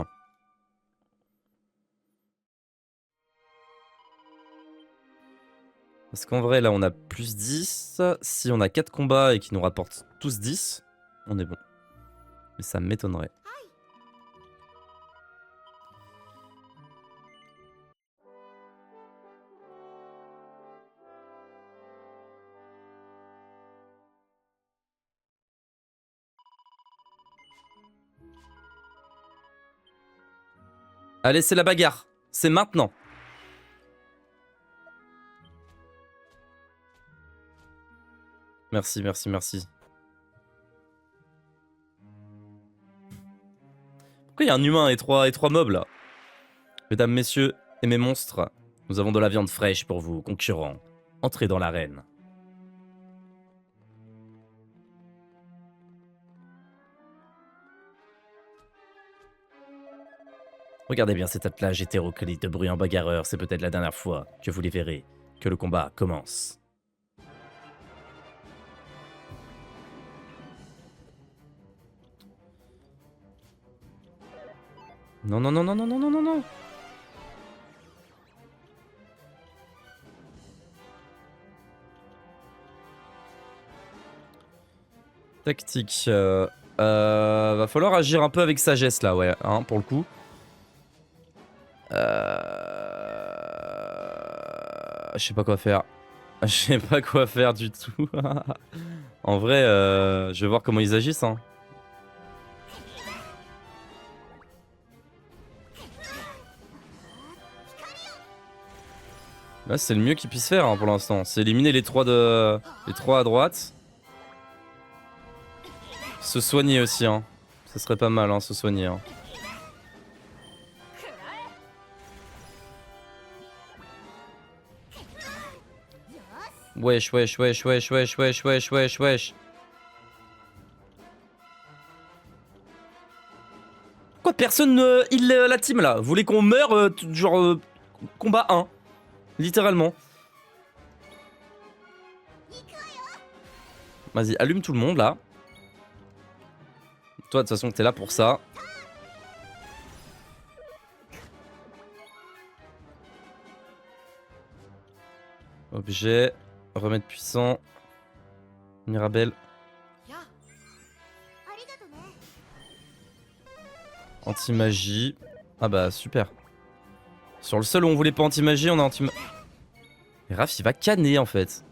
Parce qu'en vrai, là, on a plus 10. Si on a 4 combats et qu'ils nous rapportent tous 10, on est bon. Mais Mais ça m'étonnerait. Allez, c'est la bagarre. C'est maintenant. Merci, merci, merci. Pourquoi il y a un humain et trois mobs là? Mesdames, messieurs et mes monstres, nous avons de la viande fraîche pour vous, concurrents. Entrez dans l'arène. Regardez bien cet attelage hétéroclite de bruyants bagarreurs, c'est peut-être la dernière fois que vous les verrez, que le combat commence. Non, non, non, non, non, non, non, non, non. Tactique. Va falloir agir un peu avec sagesse là, ouais, hein, pour le coup. Je sais pas quoi faire. Je sais pas quoi faire du tout. En vrai, je vais voir comment ils agissent. Hein. Là, c'est le mieux qu'ils puissent faire hein, pour l'instant. C'est éliminer les trois à droite. Se soigner aussi. Hein. Ça serait pas mal, hein, se soigner. Hein. Wesh, wesh, wesh, wesh, wesh, wesh, wesh, wesh, wesh. Pourquoi personne ne heal la team là? Vous voulez qu'on meure genre combat 1? Littéralement. Vas-y, allume tout le monde là. Toi, de toute façon, t'es là pour ça. Objet. Remède puissant. Mirabelle. Anti-magie. Ah bah, super. Sur le seul où on voulait pas anti-magie, on a anti-magie. Et Raph, il va canner en fait.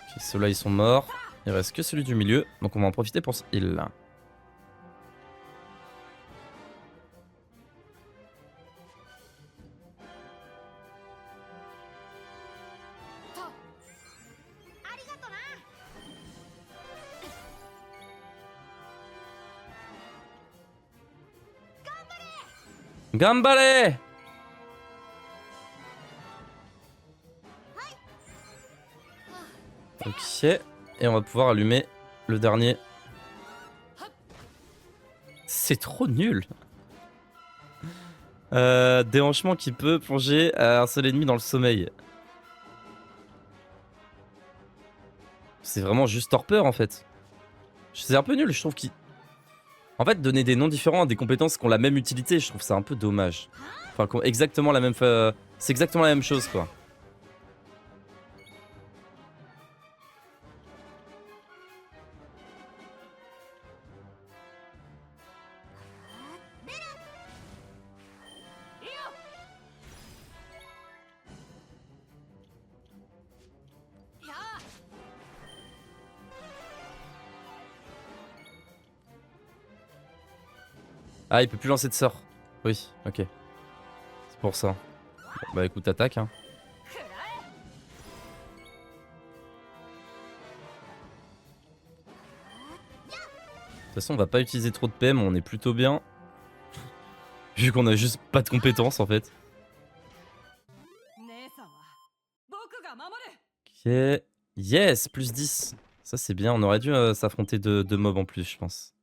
Ok, ceux-là, ils sont morts. Il reste que celui du milieu. Donc on va en profiter pour ce heal là. Gambale! Ok, et on va pouvoir allumer le dernier. C'est trop nul. Déhanchement qui peut plonger un seul ennemi dans le sommeil. C'est vraiment juste torpeur en fait. C'est un peu nul, je trouve qu'il... En fait, donner des noms différents à des compétences qui ont la même utilité, je trouve ça un peu dommage. Enfin, exactement la même... C'est exactement la même chose, quoi. Ah, il peut plus lancer de sort. Oui, ok. C'est pour ça. Bon, bah écoute, attaque. Hein. De toute façon, on va pas utiliser trop de PM, on est plutôt bien. Vu qu'on a juste pas de compétences en fait. Ok. Yes, plus 10. Ça c'est bien, on aurait dû s'affronter deux mobs en plus, je pense.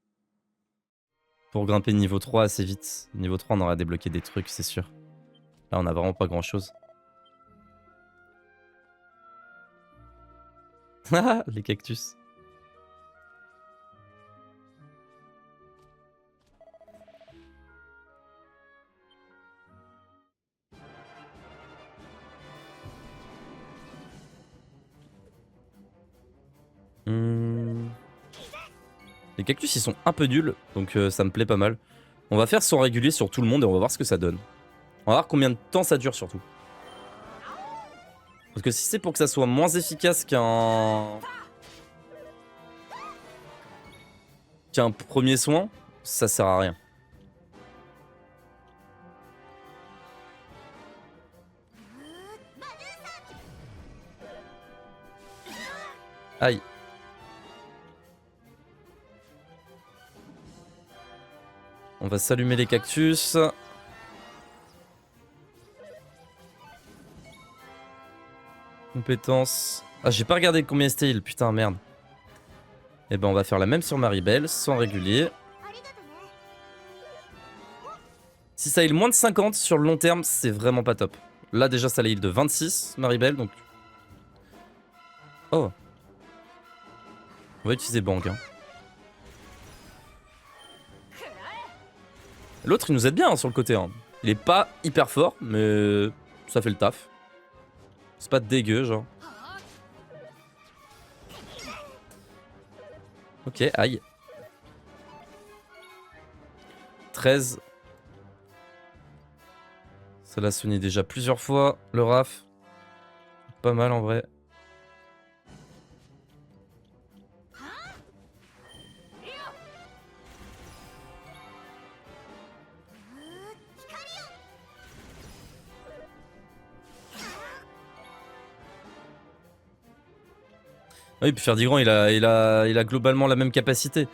Pour grimper niveau 3 assez vite. Niveau 3, on aura débloqué des trucs, c'est sûr. Là, on a vraiment pas grand chose. Les cactus. Les cactus, ils sont un peu nuls, donc ça me plaît pas mal. On va faire son régulier sur tout le monde et on va voir ce que ça donne. On va voir combien de temps ça dure surtout. Parce que si c'est pour que ça soit moins efficace qu'un premier soin, ça sert à rien. Aïe. On va s'allumer les cactus. Compétences. Ah, j'ai pas regardé combien c'était heal, putain, merde. Et ben, on va faire la même sur Maribel, sans régulier. Si ça heal moins de 50 sur le long terme, c'est vraiment pas top. Là, déjà, ça la heal de 26, Maribel, donc. Oh. On va utiliser Bang. Hein. L'autre, il nous aide bien hein, sur le côté. Hein. Il est pas hyper fort, mais ça fait le taf. C'est pas dégueu, genre. Ok, aïe. 13. Ça l'a sonné déjà plusieurs fois, le RAF. Pas mal en vrai. Oui, puis Ferdigrand, il a globalement la même capacité.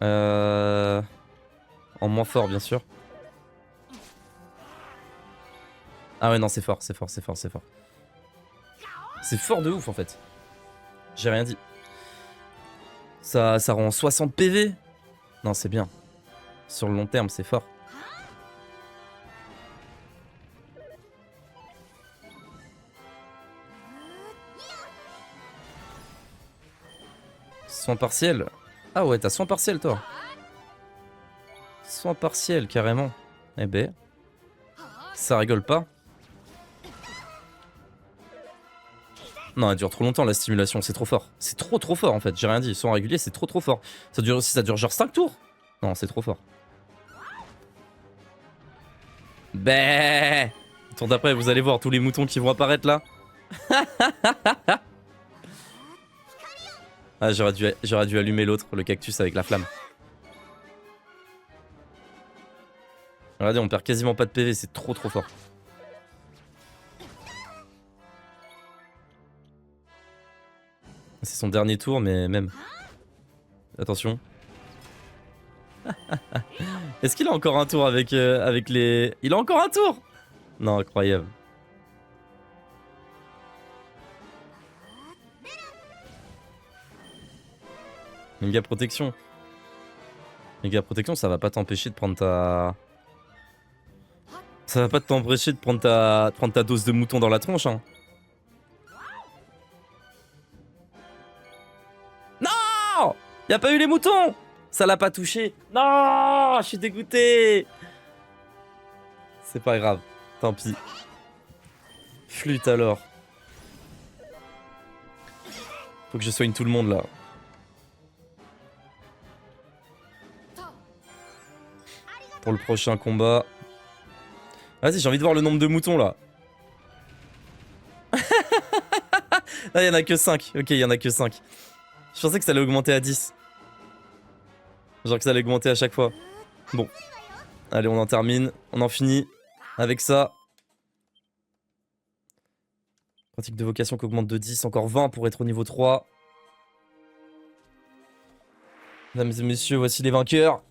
En moins fort, bien sûr. Ah ouais, non, c'est fort, c'est fort, c'est fort, c'est fort. C'est fort de ouf, en fait. J'ai rien dit. Ça rend 60 PV. Non, c'est bien. Sur le long terme, c'est fort. Soin partiel. Ah ouais, t'as soin partiel, toi. Soin partiel, carrément. Eh ben. Ça rigole pas. Non, elle dure trop longtemps, la stimulation. C'est trop fort. C'est trop fort, en fait. J'ai rien dit. Soin régulier, c'est trop fort. Ça dure genre 5 tours. Non, c'est trop fort. Bah. Tour d'après, vous allez voir tous les moutons qui vont apparaître là. Ah, j'aurais dû allumer l'autre, le cactus avec la flamme. Regardez, on perd quasiment pas de PV, c'est trop fort. C'est son dernier tour, mais même. Attention. Est-ce qu'il a encore un tour avec les... Il a encore un tour! Non, incroyable. Méga protection. Méga protection, ça va pas t'empêcher de prendre ta... Ça va pas t'empêcher de prendre ta dose de mouton dans la tronche, hein. Non! Y'a pas eu les moutons! Ça l'a pas touché. Non! Je suis dégoûté! C'est pas grave. Tant pis. Flûte alors. Faut que je soigne tout le monde là. Pour le prochain combat. Vas-y, j'ai envie de voir le nombre de moutons là. Là, il y en a que 5. Ok, il y en a que 5. Je pensais que ça allait augmenter à 10. Genre que ça allait augmenter à chaque fois. Bon. Allez, on en termine. On en finit avec ça. Pratique de vocation qui augmente de 10. Encore 20 pour être au niveau 3. Mesdames et messieurs, voici les vainqueurs.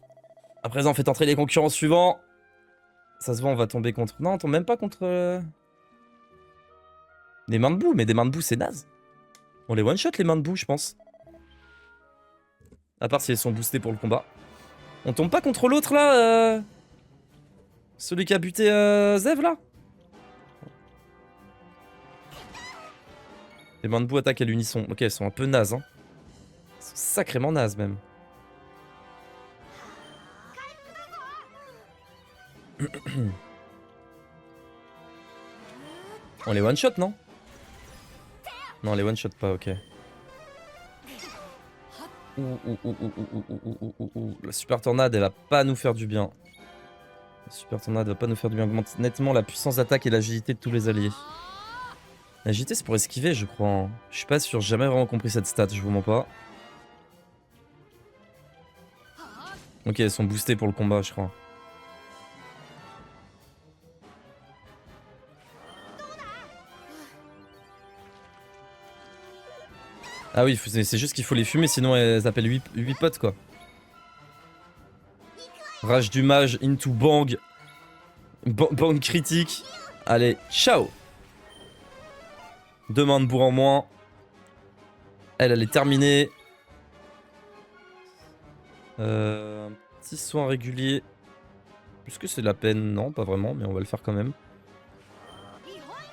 À présent, faites entrer les concurrents suivants. Ça se voit, on va tomber contre... Non, on tombe même pas contre... Des mains de boue, mais des mains de boue, c'est naze. On les one-shot, les mains de boue, je pense. À part si elles sont boostées pour le combat. On tombe pas contre l'autre, là Celui qui a buté Zev, là. Les mains de boue attaquent à l'unisson. Ok, elles sont un peu nazes, hein. Elles sont sacrément nazes, même. On les one-shot, non? Non, on les one-shot pas, ok. La super tornade, elle va pas nous faire du bien. La super tornade va pas nous faire du bien. Augmente nettement la puissance d'attaque et l'agilité de tous les alliés. L'agilité, c'est pour esquiver, je crois. Hein. Je suis pas sûr, j'ai jamais vraiment compris cette stat, je vous mens pas. Ok, elles sont boostées pour le combat, je crois. Ah oui, c'est juste qu'il faut les fumer, sinon elles appellent 8 potes, quoi. Rage du mage, into bang. Bang critique. Allez, ciao. 2 mains de bourre en moins. Elle est terminée. Un petit soin régulier. Est-ce que c'est de la peine? Non, pas vraiment, mais on va le faire quand même.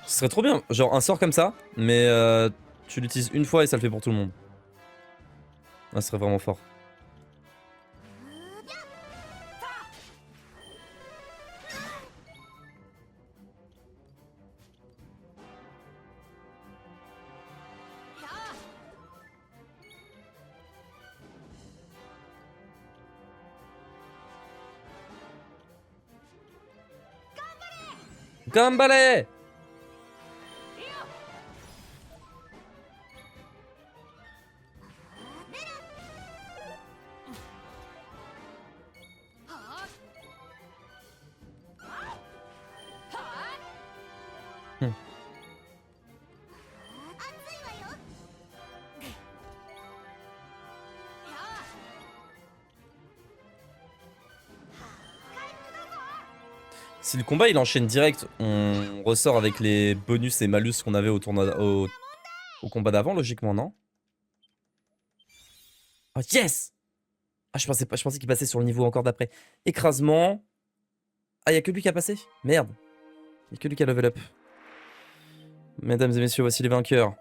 Ce serait trop bien. Genre un sort comme ça, mais tu l'utilises une fois et ça le fait pour tout le monde. Ah, ce serait vraiment fort. Gambale! Si le combat il enchaîne direct, on ressort avec les bonus et malus qu'on avait au combat d'avant, logiquement, non? Oh yes! Ah, je pensais qu'il passait sur le niveau encore d'après. Écrasement. Ah, y'a que lui qui a passé? Merde. Y'a que lui qui a level up. Mesdames et messieurs, voici les vainqueurs.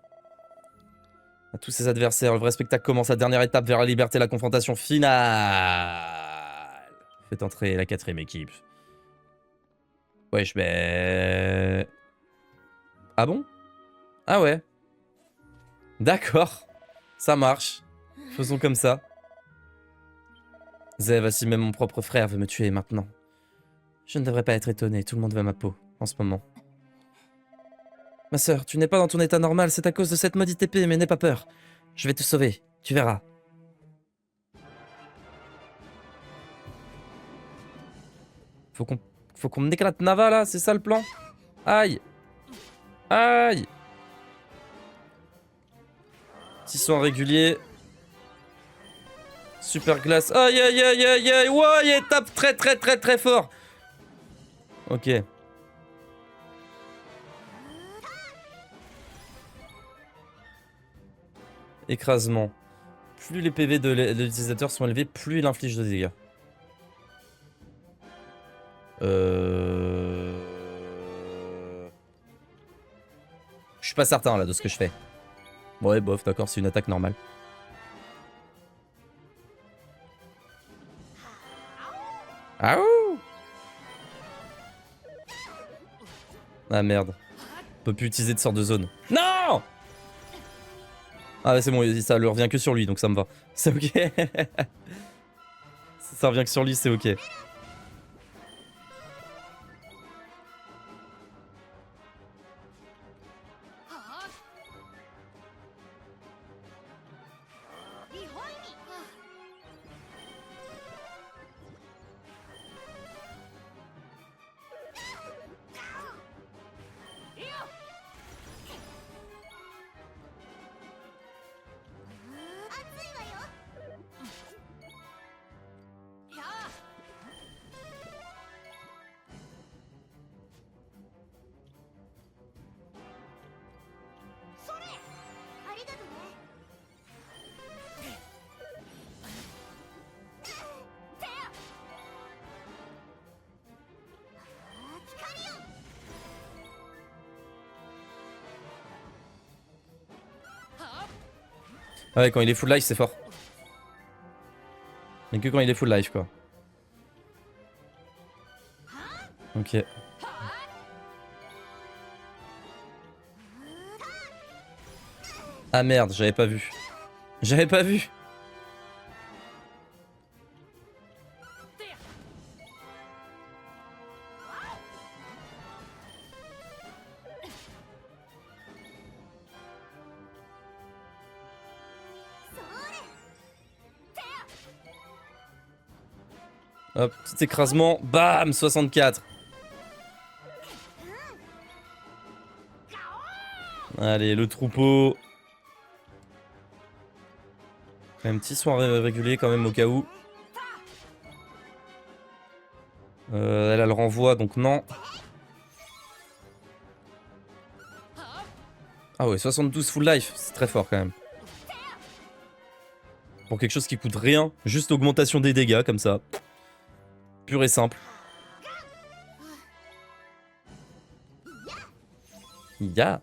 À tous ses adversaires, le vrai spectacle commence. La dernière étape vers la liberté, la confrontation finale. Faites entrer la 4ème équipe. Wesh, ben... Ah bon? Ah ouais. D'accord. Ça marche. Faisons comme ça. Zev, si même mon propre frère veut me tuer maintenant. Je ne devrais pas être étonné, tout le monde veut ma peau, en ce moment. Ma sœur, tu n'es pas dans ton état normal, c'est à cause de cette maudite épée, mais n'aie pas peur. Je vais te sauver, tu verras. Faut qu'on me éclate Nava là, c'est ça le plan? Aïe! Aïe! Petit soin régulier. Super glace. Aïe aïe aïe aïe aïe! Ouais, il tape très fort! Ok. Écrasement. Plus les PV de l'utilisateur sont élevés, plus il inflige de dégâts. Je suis pas certain là de ce que je fais. Ouais, bof, d'accord, c'est une attaque normale. Ah ouh! Ah merde. On peut plus utiliser de sort de zone. Non! Ah ouais, c'est bon, ça lui revient que sur lui, donc ça me va. C'est ok. Ça revient que sur lui, c'est ok. Ah ouais, quand il est full life, c'est fort. Mais que quand il est full life, quoi. Ok. Ah merde, j'avais pas vu. J'avais pas vu. Hop, petit écrasement. Bam, 64. Allez, le troupeau. Un petit soin régulier quand même au cas où. Elle a le renvoi, donc non. Ah ouais, 72 full life, c'est très fort quand même. Pour quelque chose qui coûte rien, juste augmentation des dégâts comme ça. Pur et simple. Ya.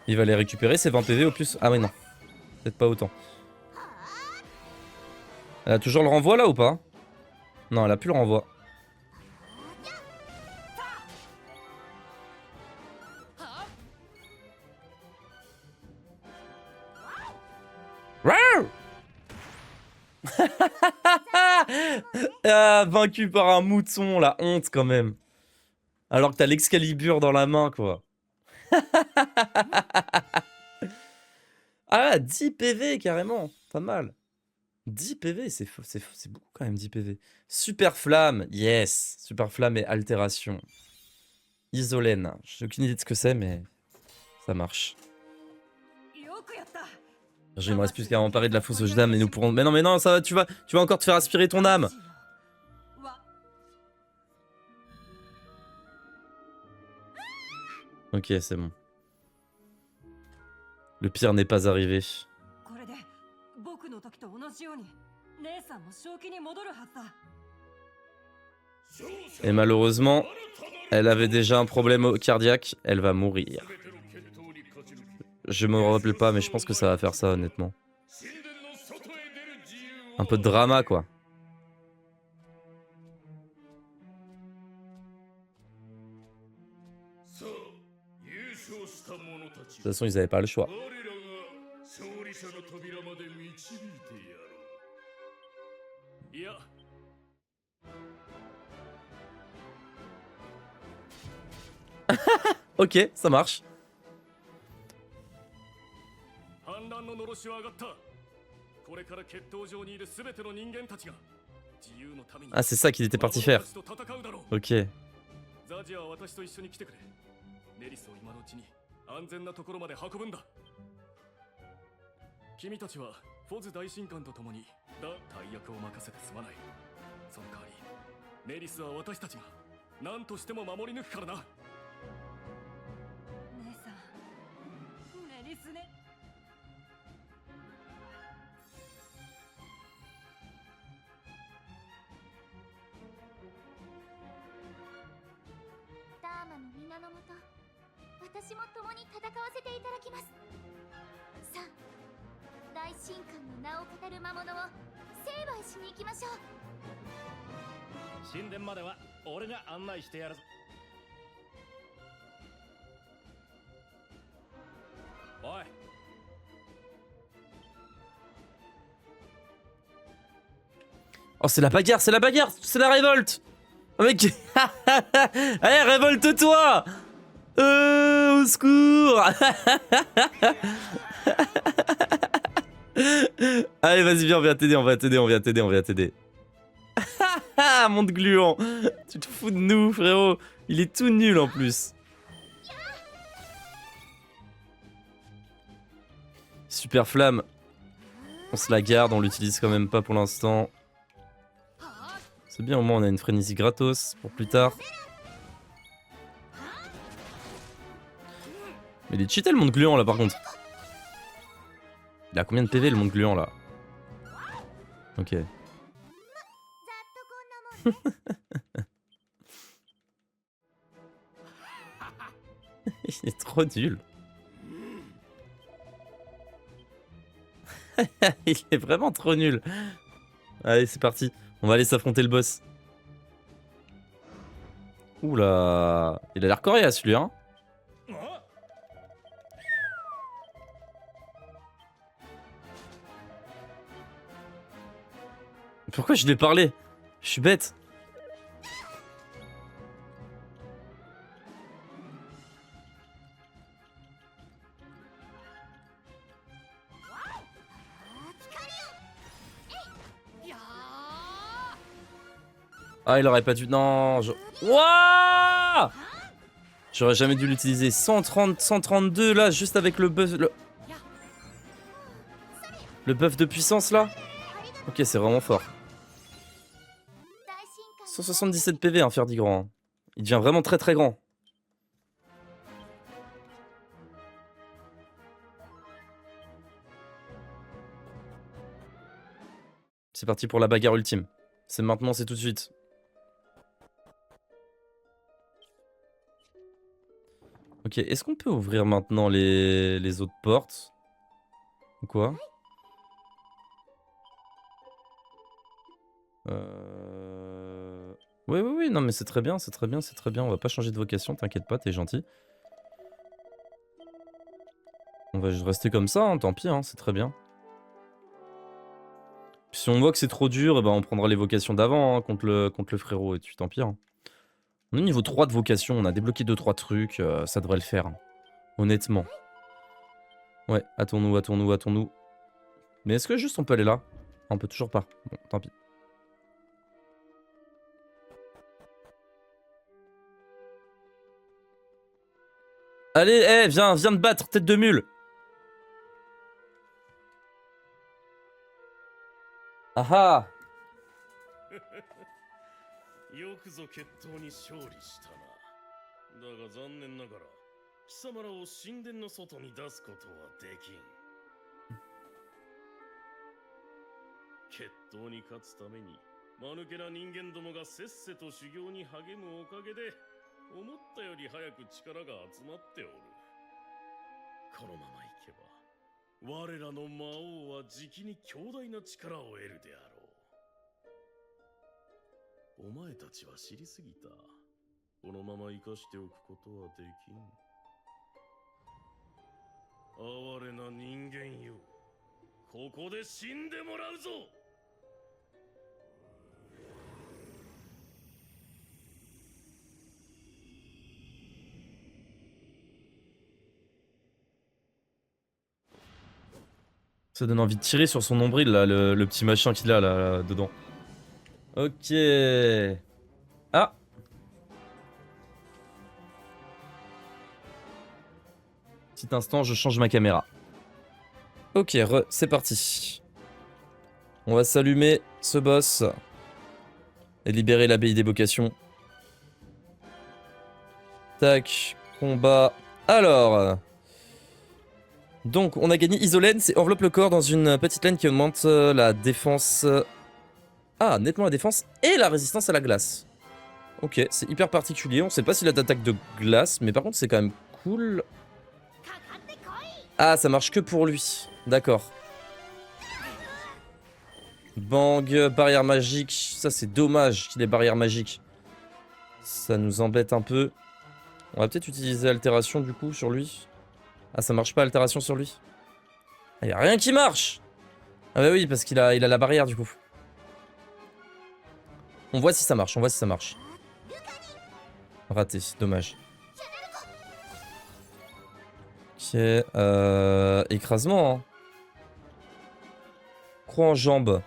Il va les récupérer, ces 20 PV au plus. Ah ouais, non. Peut-être pas autant. Elle a toujours le renvoi là ou pas? Non, elle a plus le renvoi. Ah, vaincu par un mouton, la honte quand même. Alors que t'as l'Excalibur dans la main, quoi. Ah, 10 PV carrément, pas mal. 10 PV, c'est beaucoup quand même, 10 PV. Super flamme, yes. Super flamme et altération. Isolène, j'ai aucune idée de ce que c'est, mais ça marche. よくやった Il me reste plus qu'à emparer de la fausse dame et nous pourrons... Mais non, ça va, tu vas encore te faire aspirer ton âme. わ Ok, c'est bon. Le pire n'est pas arrivé. これで僕の時と同じように姉さんも正気に戻るはずだ Et malheureusement, elle avait déjà un problème cardiaque, elle va mourir. Je me rappelle pas, mais je pense que ça va faire ça, honnêtement. Un peu de drama, quoi. De toute façon, ils avaient pas le choix. Ok, ça marche. Ah, c'est ça qu'il était parti faire. Ok. ザジは私と一緒に来てくれ。ネリスを今のうちに安全なところまで運ぶんだ。君たちはフォズ大神官と共に大役を任せてすまない。その代わり、ネリスは私たちが何としても守り抜くからな。姉さんメリスね ダーマの皆のもと、私も共に戦わせていただきます。さあ、大神官の名を語る魔物を成敗しに行きましょう。神殿までは俺が案内してやるぞ。おい。 Oh, c'est la bagarre, c'est la révolte. Oh, mec. Allez, révolte-toi. Au secours. Allez, vas-y, viens, on vient t'aider, on vient t'aider. Monde gluant. Tu te fous de nous, frérot. Il est tout nul en plus. Super flamme. On se la garde, on l'utilise quand même pas pour l'instant. C'est bien, au moins on a une frénésie gratos pour plus tard. Mais il est cheaté le monde gluant là par contre. Il a combien de PV le monde gluant là? Ok. Il est trop nul. Il est vraiment trop nul. Allez, c'est parti. On va aller s'affronter le boss. Oula. Il a l'air coriace celui, hein. Pourquoi je lui ai parlé? Je suis bête. Ah, il aurait pas dû... Non, Wouah! J'aurais jamais dû l'utiliser. 130, 132 là, juste avec le buff... Le buff de puissance là. Ok, c'est vraiment fort. 177 PV, hein, Ferdigrand. Hein. Il devient vraiment très très grand. C'est parti pour la bagarre ultime. C'est maintenant, c'est tout de suite. Ok, est-ce qu'on peut ouvrir maintenant les autres portes? Ou quoi? Oui, oui, oui, non mais c'est très bien, c'est très bien, c'est très bien. On va pas changer de vocation, t'inquiète pas, t'es gentil. On va juste rester comme ça, hein, tant pis, hein, c'est très bien. Puis si on voit que c'est trop dur, eh ben on prendra les vocations d'avant hein, contre le frérot, et puis tant pis. Hein. On est niveau 3 de vocation, on a débloqué 2-3 trucs, ça devrait le faire. Hein. Honnêtement. Ouais, hâtons-nous, hâtons-nous, hâtons-nous. Mais est-ce que juste on peut aller là? On peut toujours pas. Bon, tant pis. Allez, eh, viens te battre, tête de mule. Ah ah. よくぞ決闘に勝利したな。だが残念ながら貴様らを神殿の外に出すことはできん。決闘に勝つために間抜けな人間どもがせっせと修行に励むおかげで思ったより早く力が集まっておる。このままいけば我らの魔王はじきに強大な力を得るであろう。お前たちは知りすぎた。このまま生かしておくことはできん。哀れな人間よ。ここで死んでもらうぞ。Ça donne envie de tirer sur son nombril, là, le petit machin qu'il a, là, dedans. Ok. Ah. Petit instant, je change ma caméra. Ok, c'est parti. On va s'allumer ce boss. Et libérer l'abbaye d'évocation. Tac, combat. Alors... Donc, on a gagné Isolène, c'est enveloppe le corps dans une petite laine qui augmente la défense... Ah, nettement la défense et la résistance à la glace. Ok, c'est hyper particulier, on sait pas s'il a d'attaque de glace, mais par contre c'est quand même cool. Ah, ça marche que pour lui, d'accord. Bang, barrière magique, ça c'est dommage qu'il ait barrière magique. Ça nous embête un peu. On va peut-être utiliser altération du coup sur lui. Ah, ça marche pas, altération sur lui. Ah, y a rien qui marche. Ah bah oui, parce qu'il a la barrière du coup. On voit si ça marche, on voit si ça marche. Raté, dommage. Ok, écrasement. Hein. Croix en jambe.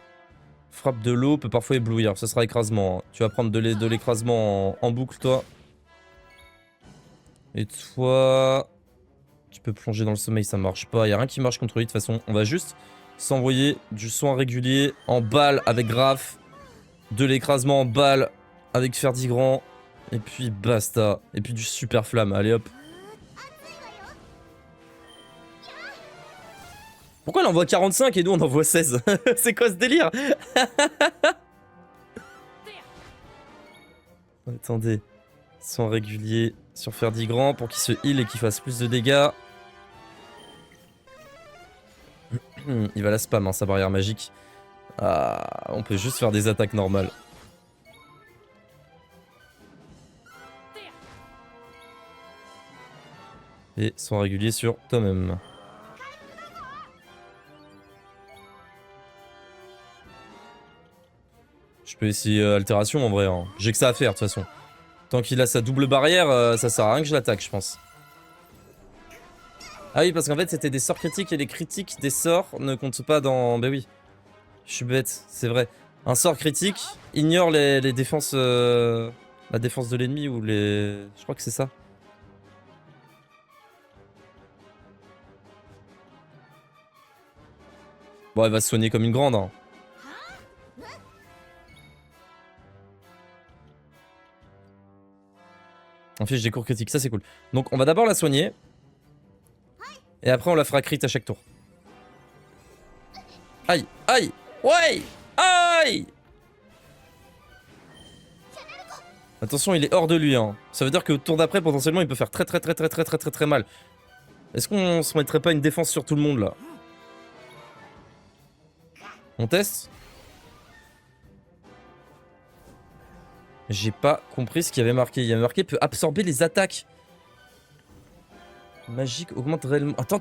Frappe de l'eau peut parfois éblouir, ça sera écrasement. Hein. Tu vas prendre de l'écrasement en boucle, toi. Et toi... Tu peux plonger dans le sommeil, ça marche pas. Y a rien qui marche contre lui, de toute façon. On va juste s'envoyer du soin régulier en balle avec Graf. De l'écrasement en balle avec Ferdigrand. Et puis basta. Et puis du super flamme. Allez hop. Pourquoi elle envoie 45 et nous on envoie 16? C'est quoi ce délire? Attendez. Soin régulier sur Ferdigrand pour qu'il se heal et qu'il fasse plus de dégâts. Il va la spam, hein, sa barrière magique. Ah, on peut juste faire des attaques normales. Et soin régulier sur toi-même. Je peux essayer altération en vrai. Hein. J'ai que ça à faire de toute façon. Tant qu'il a sa double barrière, ça sert à rien que je l'attaque, je pense. Ah oui, parce qu'en fait, c'était des sorts critiques et les critiques des sorts ne comptent pas dans... Bah oui. Je suis bête, c'est vrai. Un sort critique ignore les défenses... la défense de l'ennemi ou les... Je crois que c'est ça. Bon, elle va se soigner comme une grande. Hein. On fiche des cours critiques, ça c'est cool. Donc on va d'abord la soigner. Et après on la fera crit à chaque tour. Aïe, aïe, ouais, aïe. Attention, il est hors de lui. Hein. Ça veut dire que au tour d'après, potentiellement, il peut faire très mal. Est-ce qu'on se mettrait pas une défense sur tout le monde là? On teste? J'ai pas compris ce qu'il y avait marqué. Il y avait marqué peut absorber les attaques. Magique augmente réellement. Attends,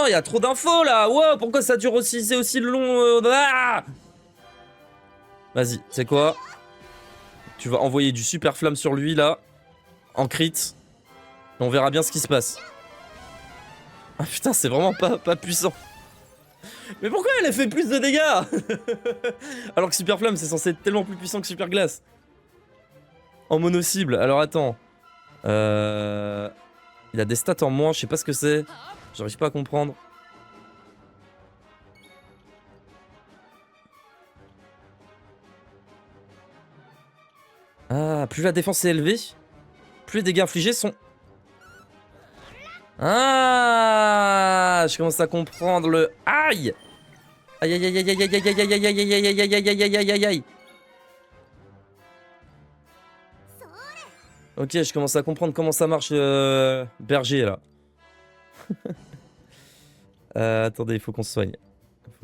il y a trop d'infos là. Wow, pourquoi ça dure aussi, c'est aussi long ah Vas-y, c'est quoi? Tu vas envoyer du super flamme sur lui là. En crit. Et on verra bien ce qui se passe. Ah putain, c'est vraiment pas puissant. Mais pourquoi elle a fait plus de dégâts? Alors que super flamme c'est censé être tellement plus puissant que super glace. En mono-cible, alors attends. Il a des stats en moins, je sais pas ce que c'est. J'arrive pas à comprendre. Ah, plus la défense est élevée, plus les dégâts infligés sont... Ah, je commence à comprendre le... Aïe. Aïe aïe aïe aïe aïe aïe aïe aïe aïe aïe aïe aïe aïe aïe aïe aïe aïe aïe. Ok, je commence à comprendre comment ça marche berger là. Attendez, il faut qu'on se soigne.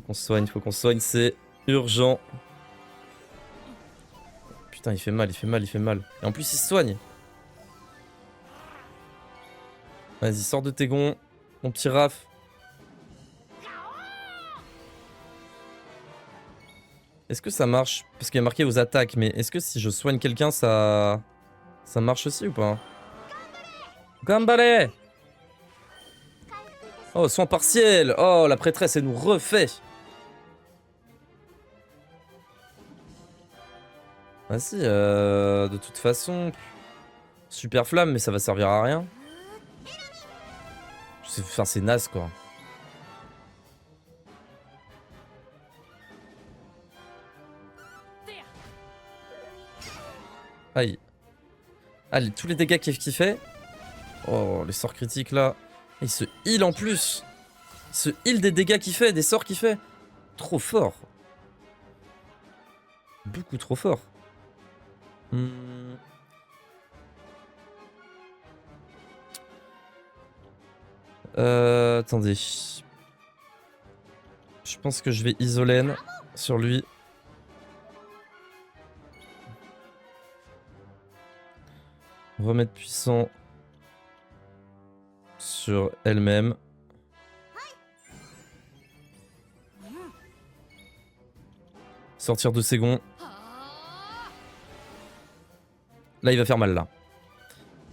Il faut qu'on se soigne, c'est urgent. Putain, il fait mal. Et en plus, il se soigne. Vas-y, sors de tes gonds, mon petit Raph. Est-ce que ça marche? Parce qu'il y a marqué aux attaques, mais est-ce que si je soigne quelqu'un, ça marche aussi ou pas? Gambale! Oh, soin partiel! Oh, la prêtresse, elle nous refait! Ah si, de toute façon... Super flamme, mais ça va servir à rien. Enfin, c'est naze, quoi. Aïe. Allez, tous les dégâts qu'il fait. Oh, les sorts critiques, là. Il se heal en plus. Il se heal des dégâts qu'il fait, des sorts qu'il fait. Trop fort. Beaucoup trop fort. Attendez. Je pense que je vais Isolène sur lui. Remettre puissant sur elle-même. Sortir de ses gonds. Là, il va faire mal, là.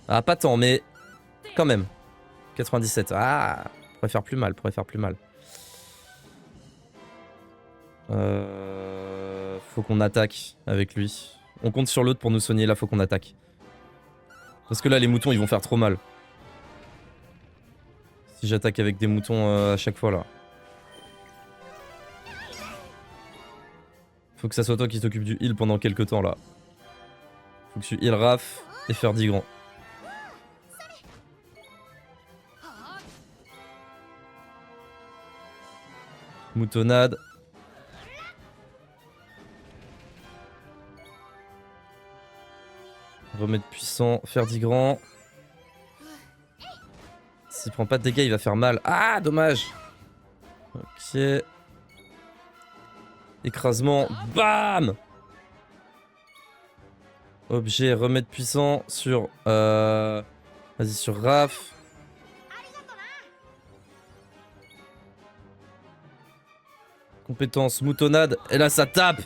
Ah, pas tant, mais quand même. 97. Ah, pourrait faire plus mal, Faut qu'on attaque avec lui. On compte sur l'autre pour nous soigner, là, faut qu'on attaque. Parce que là, les moutons, ils vont faire trop mal. Si j'attaque avec des moutons à chaque fois, là. Faut que ça soit toi qui t'occupe du heal pendant quelques temps, là. Faut que tu heal Raph et faire 10 grands. Moutonnade. Remettre puissant, faire 10 grands. S'il prend pas de dégâts, il va faire mal. Ah, dommage. Ok. Écrasement. Bam. Objet, remettre puissant sur... Vas-y, sur Raph. Compétence, moutonnade. Et là, ça tape.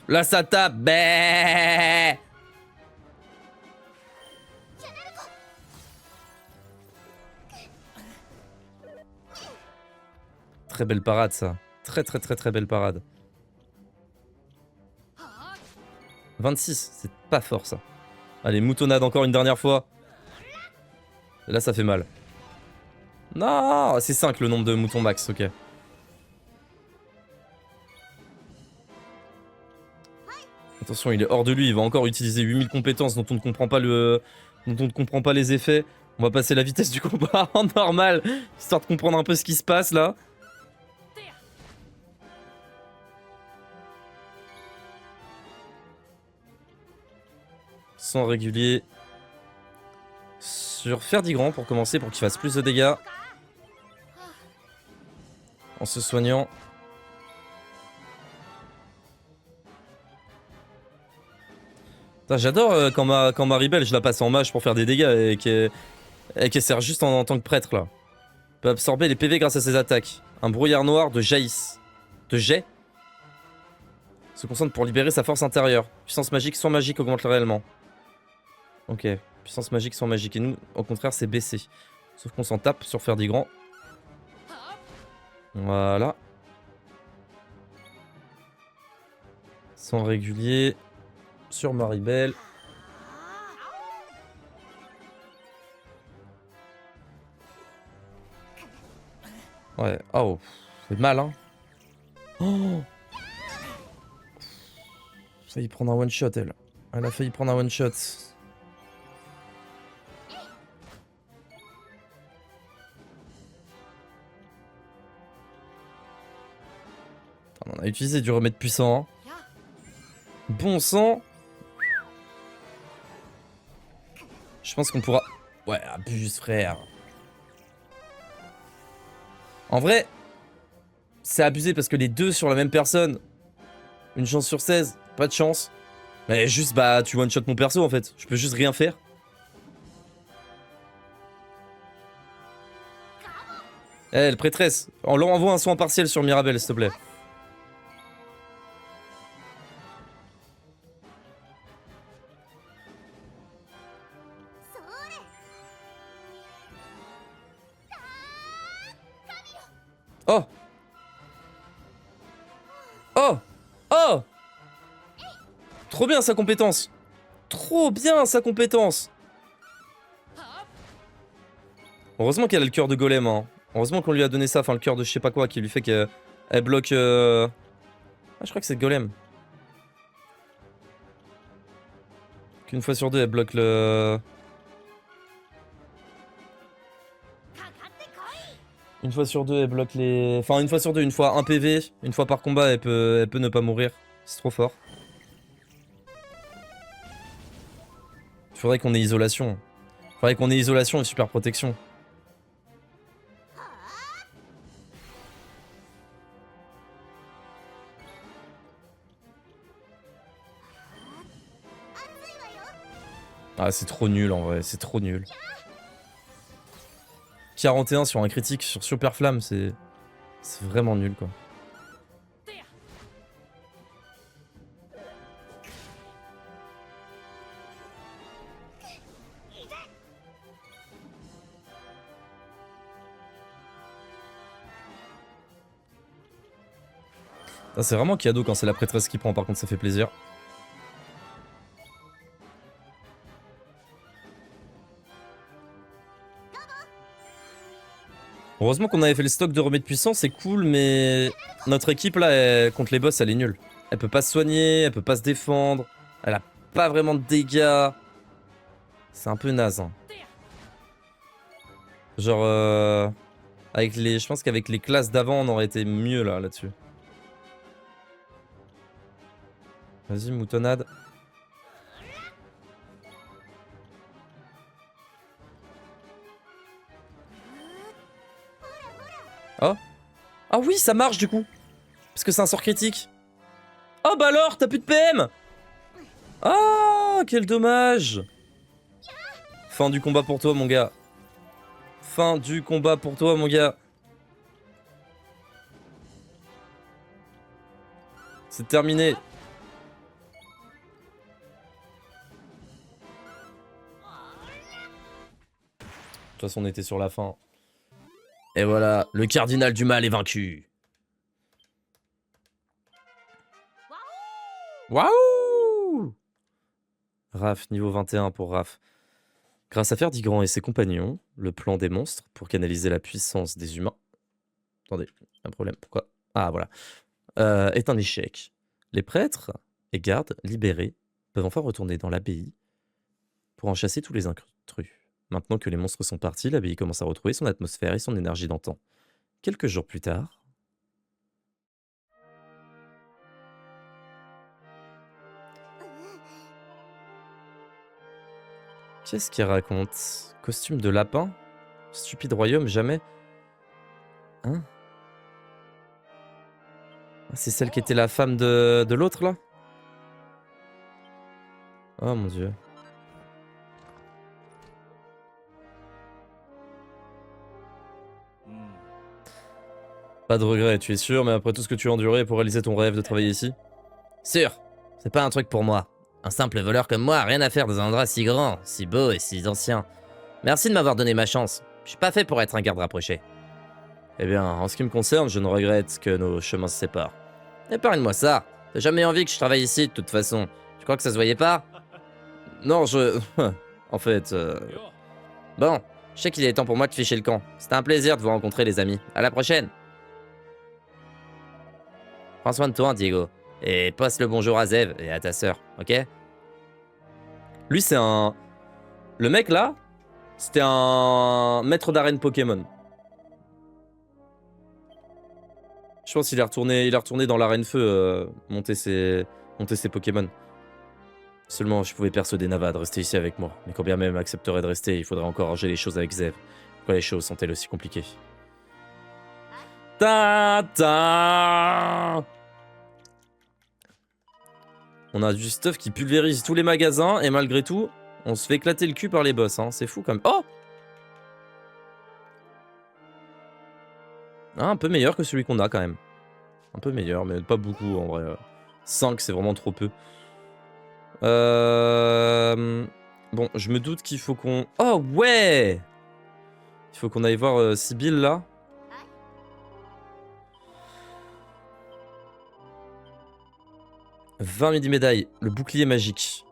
Bé. Très belle parade, ça. Très belle parade. 26, c'est pas fort ça. Allez, moutonade encore une dernière fois. Et là, ça fait mal. Non, c'est 5 le nombre de moutons max, ok. Attention, il est hors de lui, il va encore utiliser 8000 compétences dont on ne comprend pas les effets. On va passer la vitesse du combat en normal, histoire de comprendre un peu ce qui se passe là. Sans régulier. Sur Ferdigrand pour commencer, pour qu'il fasse plus de dégâts. En se soignant. J'adore quand Maribel, je la passe en mage pour faire des dégâts et qu'elle sert juste en tant que prêtre là. Peut absorber les PV grâce à ses attaques. Un brouillard noir de jaillisse. De jet. Se concentre pour libérer sa force intérieure. Puissance magique sans magique augmente réellement. Ok. Puissance magique sans magique. Et nous, au contraire, c'est baissé. Sauf qu'on s'en tape sur Ferdigrand. Voilà. Sans régulier. Sur Maribel. Ouais. Oh. C'est mal, hein. Oh. Failli prendre un one shot, elle. Elle a failli prendre un one shot. On a utilisé du remède puissant. Hein. Bon sang. Je pense qu'on pourra... Ouais, abuse, frère. En vrai, c'est abusé parce que les deux sur la même personne, une chance sur 16, pas de chance. Mais juste, bah, tu one-shot mon perso en fait. Je peux juste rien faire. Eh, elle prêtresse. On leur envoie un soin partiel sur Mirabelle, s'il te plaît. Oh! Oh! Oh! Trop bien sa compétence! Trop bien sa compétence! Heureusement qu'elle a le cœur de golem, hein. Heureusement qu'on lui a donné ça, enfin le cœur de je sais pas quoi, qui lui fait qu'elle bloque... Ah, je crois que c'est golem. Qu'une fois sur deux, elle bloque le... Une fois sur deux, elle bloque les... Enfin, une fois sur deux, une fois 1 PV, une fois par combat, elle peut ne pas mourir. C'est trop fort. Il faudrait qu'on ait isolation. Il faudrait qu'on ait isolation et super protection. Ah, c'est trop nul en vrai, c'est trop nul. 41 sur un critique sur Super Flamme, c'est vraiment nul quoi. C'est vraiment cadeau quand c'est la prêtresse qui prend, par contre ça fait plaisir. Heureusement qu'on avait fait le stock de remèdes puissants, c'est cool, mais notre équipe là, contre les boss, elle est nulle. Elle peut pas se soigner, elle peut pas se défendre, elle a pas vraiment de dégâts. C'est un peu naze. Hein. Genre, avec les, je pense qu'avec les classes d'avant, on aurait été mieux là-dessus. Vas-y, moutonnade. Oh. Ah oui, ça marche du coup. Parce que c'est un sort critique. Oh bah alors, t'as plus de PM. Ah, quel dommage. Fin du combat pour toi, mon gars. Fin du combat pour toi, mon gars. C'est terminé. De toute façon, on était sur la fin. Et voilà, le cardinal du mal est vaincu. Waouh! Raph, niveau 21 pour Raph. Grâce à Ferdigrand et ses compagnons, le plan des monstres pour canaliser la puissance des humains. Attendez, un problème, pourquoi? Ah, voilà. Est un échec. Les prêtres et gardes libérés peuvent enfin retourner dans l'abbaye pour en chasser tous les intrus. Maintenant que les monstres sont partis, l'abbaye commence à retrouver son atmosphère et son énergie d'antan. Quelques jours plus tard... Qu'est-ce qu'il raconte? Costume de lapin? Stupide royaume, jamais? Hein? Ah, c'est celle qui était la femme de l'autre, là? Oh mon dieu. Pas de regret, tu es sûr, mais après tout ce que tu as enduré pour réaliser ton rêve de travailler ici? Sûr, c'est pas un truc pour moi. Un simple voleur comme moi a rien à faire dans un endroit si grand, si beau et si ancien. Merci de m'avoir donné ma chance. Je suis pas fait pour être un garde rapproché. Eh bien, en ce qui me concerne, je ne regrette que nos chemins se séparent. Épargne-moi ça. T'as jamais envie que je travaille ici de toute façon. Tu crois que ça se voyait pas? Non, je... en fait... Bon, je sais qu'il est temps pour moi de ficher le camp. C'était un plaisir de vous rencontrer les amis. À la prochaine. Prends soin de toi, Diego. Et passe le bonjour à Zev et à ta sœur, ok? Lui, c'est un... Le mec, là, c'était un maître d'arène Pokémon. Je pense qu'il est retourné dans l'arène feu, monter ses Pokémon. Seulement, je pouvais persuader Nava de rester ici avec moi. Mais quand bien même accepterait de rester, il faudrait encore arranger les choses avec Zev. Pourquoi les choses sont-elles aussi compliquées? Ta-ta! On a du stuff qui pulvérise tous les magasins et malgré tout, on se fait éclater le cul par les boss. Hein. C'est fou quand même. Oh! Ah, un peu meilleur que celui qu'on a quand même. Un peu meilleur, mais pas beaucoup en vrai. 5, c'est vraiment trop peu. Bon, je me doute qu'il faut qu'on... Oh ouais! Il faut qu'on aille voir Sibyl là. « 20 midi-médailles, le bouclier magique.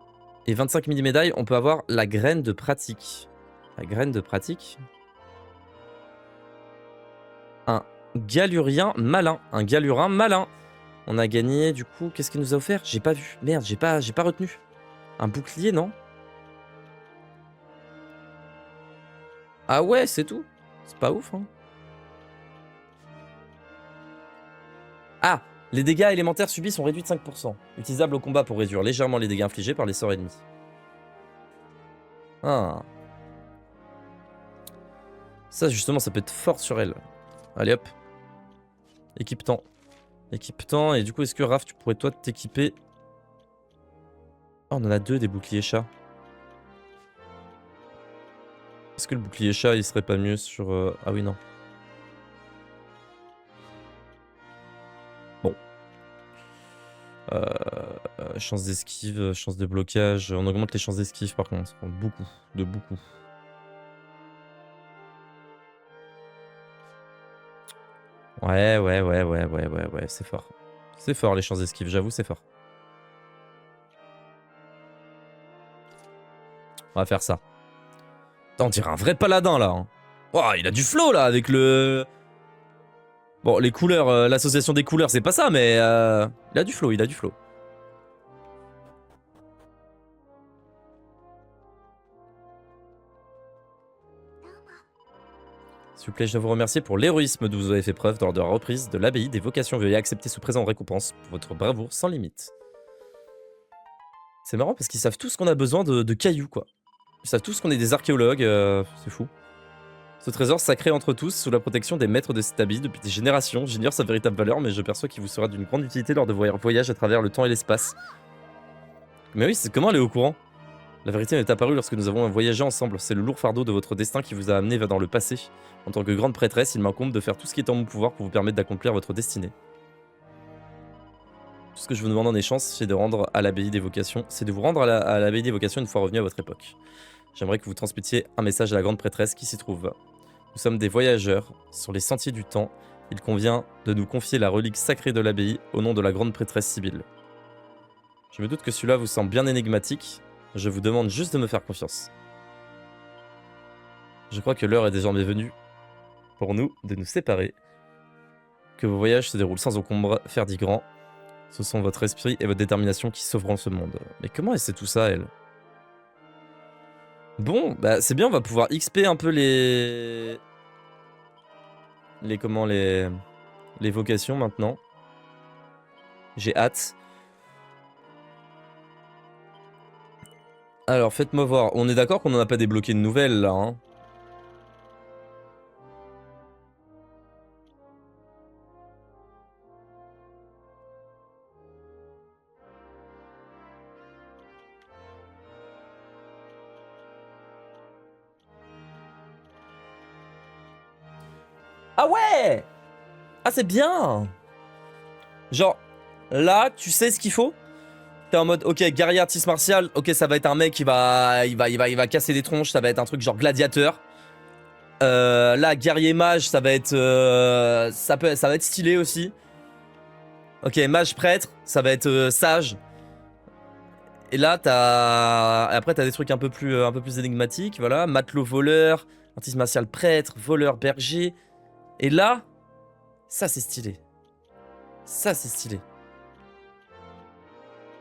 Et 25 midi-médailles, on peut avoir la graine de pratique. La graine de pratique. Un galurien malin. Un galurin malin. On a gagné, du coup, qu'est-ce qu'il nous a offert? J'ai pas vu. Merde, j'ai pas retenu. Un bouclier, non? Ah ouais, c'est tout. C'est pas ouf, hein. Ah! Les dégâts élémentaires subis sont réduits de 5%. Utilisable au combat pour réduire légèrement les dégâts infligés par les sorts ennemis. Ah. Ça, justement, ça peut être fort sur elle. Allez, hop. Équipe-temps. Équipe-temps. Et du coup, est-ce que Raph, tu pourrais toi t'équiper... Oh, on en a 2 des boucliers chats. Est-ce que le bouclier chat, il serait pas mieux sur... Ah oui, non. Bon. Chance d'esquive, chance de blocage. On augmente les chances d'esquive par contre. Beaucoup, de beaucoup. Ouais, c'est fort. C'est fort les chances d'esquive, j'avoue, c'est fort. On va faire ça. Attends, on dirait un vrai paladin là. Hein. Oh, il a du flow là avec le... Bon, les couleurs, l'association des couleurs, c'est pas ça, mais il a du flow, il a du flow. S'il vous plaît, je dois vous remercier pour l'héroïsme dont vous avez fait preuve lors de la reprise de l'abbaye des vocations. Veuillez accepter ce présent en récompense pour votre bravoure sans limite. C'est marrant parce qu'ils savent tous qu'on a besoin de cailloux, quoi. Ils savent tous qu'on est des archéologues, c'est fou. Ce trésor sacré entre tous, sous la protection des maîtres de cette abbaye depuis des générations. J'ignore sa véritable valeur, mais je perçois qu'il vous sera d'une grande utilité lors de voyages à travers le temps et l'espace. Mais oui, c'est comment elle est au courant? La vérité m'est apparue lorsque nous avons voyagé ensemble. C'est le lourd fardeau de votre destin qui vous a amené dans le passé. En tant que grande prêtresse, il m'incombe de faire tout ce qui est en mon pouvoir pour vous permettre d'accomplir votre destinée. Tout ce que je vous demande en échange, c'est de rendre à l'abbaye des vocations. C'est de vous rendre à l'abbaye des vocations une fois revenu à votre époque. J'aimerais que vous transmettiez un message à la grande prêtresse qui s'y trouve. Nous sommes des voyageurs sur les sentiers du temps. Il convient de nous confier la relique sacrée de l'abbaye au nom de la grande prêtresse Sibyl. Je me doute que celui-là vous semble bien énigmatique. Je vous demande juste de me faire confiance. Je crois que l'heure est désormais venue pour nous de nous séparer. Que vos voyages se déroulent sans encombre, Ferdi Grand. Ce sont votre esprit et votre détermination qui sauveront ce monde. Mais comment elle sait tout ça, elle? Bon, bah c'est bien, on va pouvoir XP un peu les vocations maintenant. J'ai hâte. Alors, faites-moi voir. On est d'accord qu'on n'en a pas débloqué de nouvelles, là, hein? Ah ouais! Ah, c'est bien! Genre, là, tu sais ce qu'il faut? T'es en mode, ok, guerrier artiste martial, ok, ça va être un mec qui va casser des tronches, ça va être un truc genre gladiateur. Là, guerrier mage, ça va être, ça va être stylé aussi. Ok, mage prêtre, ça va être sage. Et là, après, t'as des trucs un peu plus énigmatiques, voilà. Matelot voleur, artiste martial prêtre, voleur berger. Et là, ça c'est stylé. Ça c'est stylé.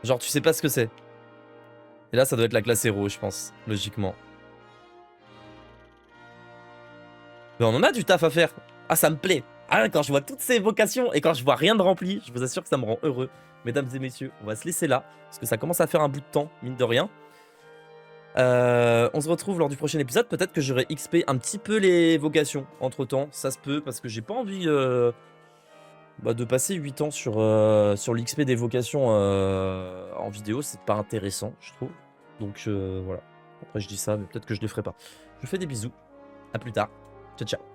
Genre, tu sais pas ce que c'est. Et là, ça doit être la classe héros, je pense, logiquement. Mais on en a du taf à faire. Ah, ça me plaît. Ah, quand je vois toutes ces vocations et quand je vois rien de rempli, je vous assure que ça me rend heureux. Mesdames et messieurs, on va se laisser là, parce que ça commence à faire un bout de temps, mine de rien. On se retrouve lors du prochain épisode. Peut-être que j'aurai XP un petit peu les vocations entre-temps. Ça se peut, parce que j'ai pas envie de passer 8 ans sur l'XP des vocations en vidéo. C'est pas intéressant, je trouve. Donc voilà. Après, je dis ça, mais peut-être que je les ferai pas. Je vous fais des bisous. À plus tard. Ciao, ciao.